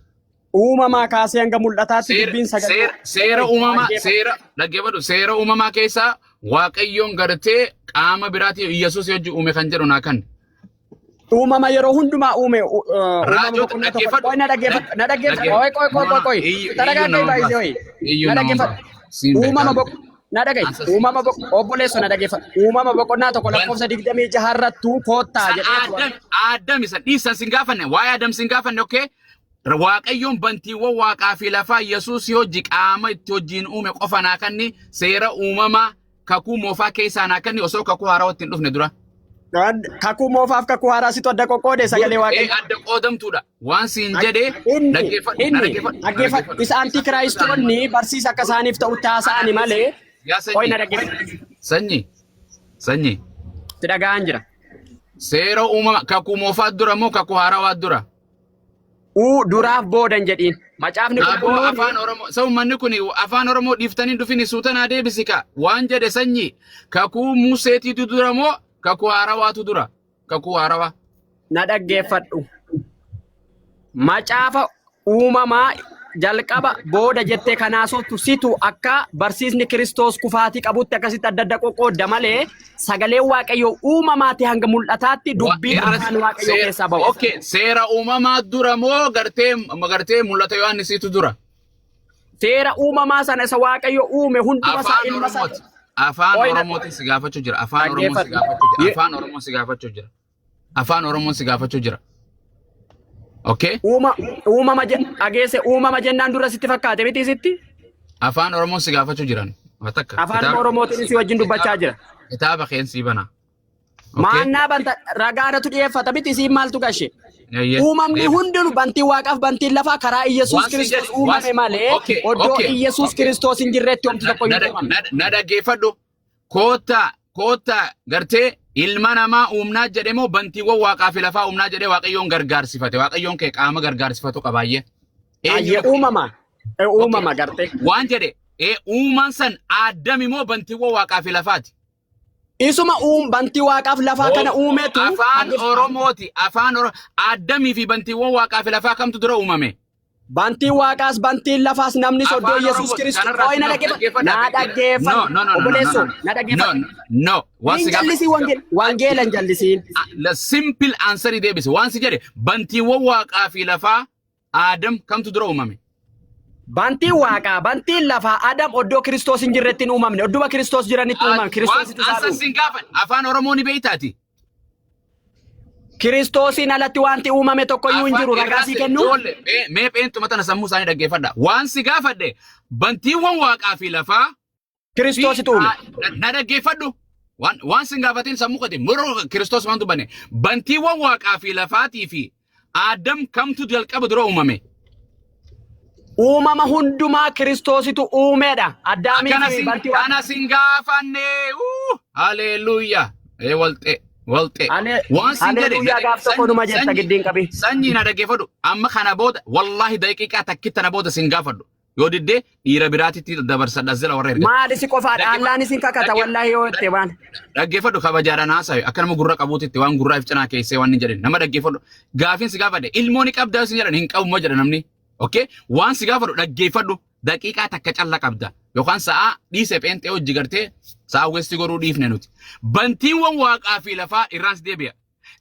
I: Uumamaa kaasee hanga mul'ataatti dubbiin sagalee.
A: Seera uumamaa keessaa Waaqayyoon gartee qaama biraatiin Yesuus wajjin uume kan jedhu naa kan.
I: Uumama yeroo hundumaa uume.
A: Raajota dhaggeeffadhu.
I: Na dhaggeeffadhu. Uumama obboleessa na dhaggeeffadhu. Uumama boqonnaa tokko lakkoofsa 26 irrattuu koottaa jedhee.
A: Adam isa dhiisan sin gaafanne waa'ee Adam sin gaafanne okay. Waaqayyoon bantiiwwan waaqaa fi lafaa Yesuus hojii qaama itti wajjin uume qofa naa kanni seera uumamaa kakuu moofaa keessaa naa kanni osoo kakuu haaraa ittiin dhufne dura.
I: Kakuu moofaaf kakuu haaraa situ adda qoqqoode sagalee Waaqayyo.
A: Adda qoodamtuudha. Waan siin jedhee
I: dhaggeeffadhu. Isa antikiraayistoonni barsiisa akka isaaniif ta'u taasa'ani malee. Hoy na dhaggeeffadhu.
A: Sanyii.
I: Ti dhaga'an jira.
A: Seera uumamaa kakuu moofaa dura moo kakuu haaraa dura?
I: Duraaf boodan jedhiin. Macaafni
A: qulqulluun afaan Oromoo sabummanni kun afaan Oromoo dhiiftanii dhufini suutanaa deebisika waan jedhe sanyii kakuu Museetiitu dura moo kakuu haarawaatu dura? Kakuu haarawaa.
I: Na dhaggeeffadhu. Macaafa uumamaa jalqaba booda jettee kanaasottu situ akka barsiisni Kiristoos kufaatii qabutti akkasitti adda qoqqoodda malee sagalee Waaqayyoo uumamaati hanga mul'ataatti dubbii afaan Waaqayyoo keessaa ba'u.
A: Okay, seera uumamaa dura moo gartee mul'ata Yohaannisiitu dura?
I: Seera uumamaa sana isa Waaqayyoo uume hunduma isaa ilma isaa.
A: Afaan Oromootiin si gaafachuu jira. Afaan Oromoon si gaafachuu jira. Afaan Oromoon si gaafachuu jira. Okay.
I: Uumama jennaan dura sitti fakkaate miti sitti?
A: Afaan Oromoon si gaafachuu jiran.
I: Afaan Oromootiin si wajjin dubbachaa jira.
A: Kitaaba keensii bana.
I: Maannaa banta ragaadatu dhiyeeffata miti isiin maaltu gashe? Uumamni hundinuu bantii waaqaaf bantiin lafaa karaa Iyesuus Kiristoos uumame malee oddoo Iyesuus Kiristoos hin jirreetti wanti tokko hin uumamne.
A: Na dhaggeeffadhu. Koota gartee ilma namaa uumnaa jedhe moo bantiiwwan waaqaa fi lafaa uumnaa jedhee Waaqayyoon gargaarsifate. Waaqayyoon kee qaama gargaarsifatu qabaayyee.
I: Uumama gartee.
A: Waan jedhe uumaan san Addami moo bantiiwwan waaqaa fi lafaati?
I: Isuma bantii waaqaaf lafaa kana uumetu.
A: Afaan Oromooti. Addamii fi bantiiwwan waaqaa fi lafaa kamtu dura uumame?
I: Bantii waaqaas bantiin lafaas namni soddoo Yesuus Kiristoos. Hoy na dhaggeeffadhu. Obboleessoo na dhaggeeffadhu.
A: No.
I: Hin jallisii wangeela hin jallisiin.
A: The simple answer deebise. Waan si jedhe bantiiwwan waaqaa fi lafaa Adam kamtu dura uumame?
I: Bantiin waaqaa bantiin lafaa Adam oddoo Kiristoos hin jirretti hin uumamne. Odduma Kiristoos jiranitti uumame. Kiristoositti
A: isaa afaan Oromoo ni beeytaati.
I: Kiristoosiin alatti wanti uumame tokko iyyuu hin jiru ragaa sii kennu.
A: Mee peentu tana sammuu isaanii dhaggeeffadha. Waan si gaafadhe bantiiwwan waaqaa fi lafaa
I: Kiristoositti uume.
A: Na dhaggeeffadhu. Waan si gaafatiin sammuu qote muroo Kiristoos waan dubbanne bantiiwwan waaqaa fi lafaatii fi Adam kamtu jalqaba dura uumame?
I: Uumama hundumaa Kiristoositu uumeedha. Addaamii fi bantii waaqaa.
A: Kana sin gaafanne. Haleluuyaa. Walxee. Waan si jedhe
I: gaaf tokko numa jetta giddiin qabi.
A: Sanyii na dhaggeeffadhu. Amma kana booda wallahi daqiiqaa takkitti na booda sin gaafadhu. Yoo diddee dhiira biraatitti dabarsadha zila warra erga.
I: Maali si qofaadha Allaan isin kakata wallahi yoo itti waan.
A: Dhaggeeffadhu kabajaadhaan haasayu akka nama gurra qabuutitti waan gurraa ifcanaa keessee waan hin jedhin nama dhaggeeffadhu. Gaafiin si gaafadhe ilmoon qabdaa sin jedhan hin qabu moo jedha namni. Okay? Waan si gaafadhu dhaggeeffadhu daqiiqaa takka calla qabda. Yookaan sa'a dhiise pheenxee hojii gartee sa'a westi goruu dhiifne nuti. Bantiiwwan waaqaa fi lafaa irraas deebi'a.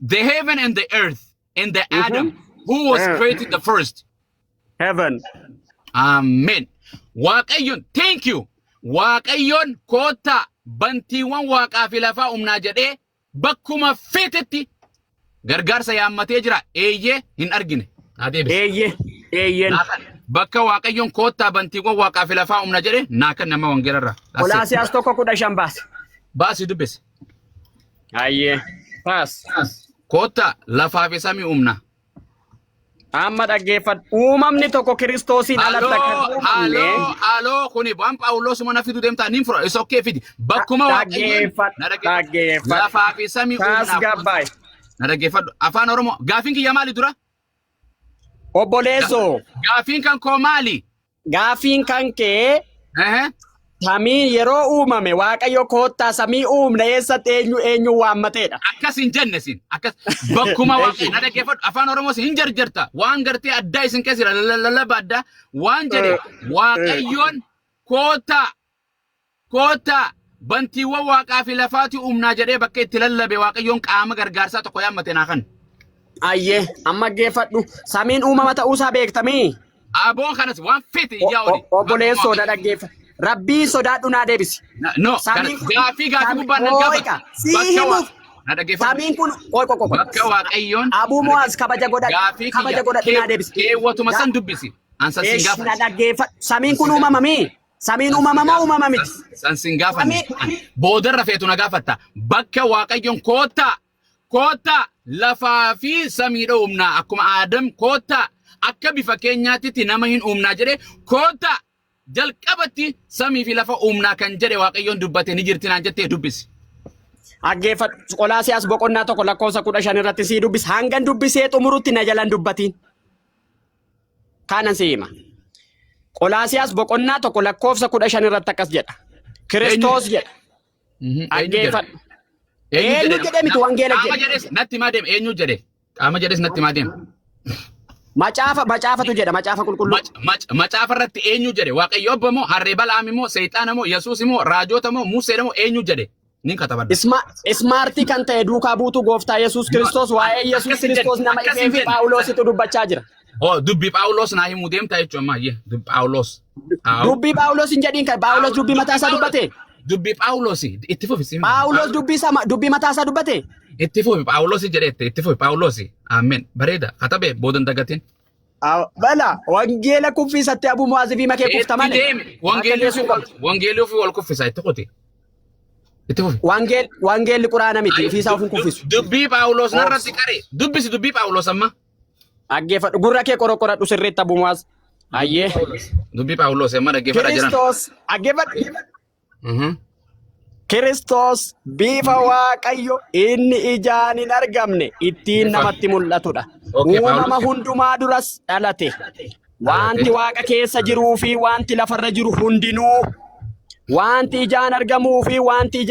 A: The heaven and the earth and the Adam who was created the first.
I: Heaven.
A: Amen. Waaqayyoon thank you. Waaqayyoon koota bantiiwwan waaqaa fi lafaa umnaa jedhee bakkuma feetetti gargaarsa yaammatee jira eeyyee hin argine naa deebisi
I: eeyyeen
A: bakka waaqayyoon koottaa bantiiwwan waaqaa fi lafaa humna jedhe naa kan nama wangeelarraa
I: Qolaasiyaas 1:15 baase.
A: baasi dubbisi
I: Ayyee paas.
A: koottaa lafaa fi samii humna
I: Amma dhaggeeffadhu. Uumamni tokko Kiristoosiin alatti kan uumamne.
A: Haaloo kuni waan Phaawulos mana fidu deemtaa niin fura isa okkee fidi bakkuma waaqayyoon
I: Dhaggeeffadhu.
A: lafaa fi samii
I: Paas
A: humna
I: gabbaay.
A: na dhaggeeffadhu afaan Oromoo gaafiin kiyya maali dura
I: Obboleessoo.
A: gaafiin kan koo maali
I: Gaafiin kan kee samiin yeroo uumame Waaqayyo koottaa samii uumne eessatti eenyu waammateedha.
A: akkas hin jenne sin akkas bakkuma waaqayyo na dhaggeeffadhu afaan Oromoo hin jarjarta waan gartee addaa isin keessa jira lallaba addaa waan jedhe waaqayyoon koottaa bantiiwwan waaqaa fi lafaati uumnaa jedhee bakka itti lallabe waaqayyoon qaama gargaarsaa tokko yaammate naa kan.
I: Ayyee amma dhaggeeffadhu samiin uumama ta'uusaa beektamii.
A: Aboon kanas waan fete ijaa oli.
I: Obboleessoo na dhaggeeffadhu. Rabbii sodaadhu naa deebisi.
A: No gaafii gubbaan nan gaafata.
I: Samiin kun qoy.
A: Bakka waaqayyoon.
I: Abuu Mo'aaz kabaja godhadhu naa deebisi.
A: Keewwatuma san dubbisi. Ansan sin gaafata.
I: Na dhaggeeffadhu. Samiin kun uumamamii. Samiin uumamamoo uumama miti.
A: San sin gaafanne. Boodarra feetu na gaafatta. Bakka waaqayyoon koottaa lafaa fi samii uumnaa akkuma Aadam koottaa akka bifa keenyaatti nama hin uumnaa jedhe koottaa jalqabatti samii fi lafa uumnaa kan jedhe waaqayyoon dubbate ni jirti naan jettee dubbisi.
I: Dhaggeeffadhu. Qolaasiyaas 1:15 irratti sii dubbisi. Hangan dubbisee xumurutti na jalan dubbatiin. Kanan si hima. Qolaasiyaas 1:15 irratti akkas jedha. Kiristoos jedha. Dhaggeeffadhu. Eenyu jedhe miti wangeela jedhe.
A: Qaama jedhes natti maa deem eenyu jedhe. Qaama jedhes natti maa deem.
I: Macaafatu jedha macaafa qulqulluu.
A: Macaafa irratti eenyu jedhe waaqayyo abba moo harree bal'aami moo seexaana moo yesuus moo raajota moo museedha moo eenyu jedhe nin katabadha.
I: Ismaartii kan ta'e duukaa buutuu gooftaa Yesuus Kiristoos waa'ee Yesuus Kiristoos nama ifee fi Phaawulositu dubbachaa jira.
A: Dubbii Phaawulos naa himuu deemtaa jechuun amma dubbii Phaawulos.
I: Dubbii Phaawulos hin jedhiin kan Phaawulos dubbii mataasaa dubbate.
A: Dubbii Phaawulos itti fufi.
I: Phaawulos dubbii mataasaa dubbate.
A: Itti fufi Phaawulos jedhee itti fufi Phaawulos. Amen. Bareeda katabe boodan dagatiin.
I: Bala wangeela kuffisatte Abuu Mo'aaz fi makee kufta malee.
A: Wangeelii ofii wal kuffisa itti qote. Itti fufi.
I: Wangeelli quraana miti ofiisaa ofiin kuffisu.
A: Dubbii Phaawulos narratti qaree dubbisi dubbii Phaawulos amma.
I: Dhaggeeffadhu gurra kee qoradhu sirriitti Abuu Mo'aaz. Ayyee.
A: Dubbii Phaawulos amma dhaggeeffadha jiran.
I: Kiristoos dhaggeeffadhu. Kiristoos bifa Waaqayyo inni ijaan hin argamne ittiin namatti mul'atudha. Uumama hundumaa duras dhalate. Wanti Waaqa keessa jiruu fi wanti lafarra jiru hundinuu wanti ijaan argamuu fi wanti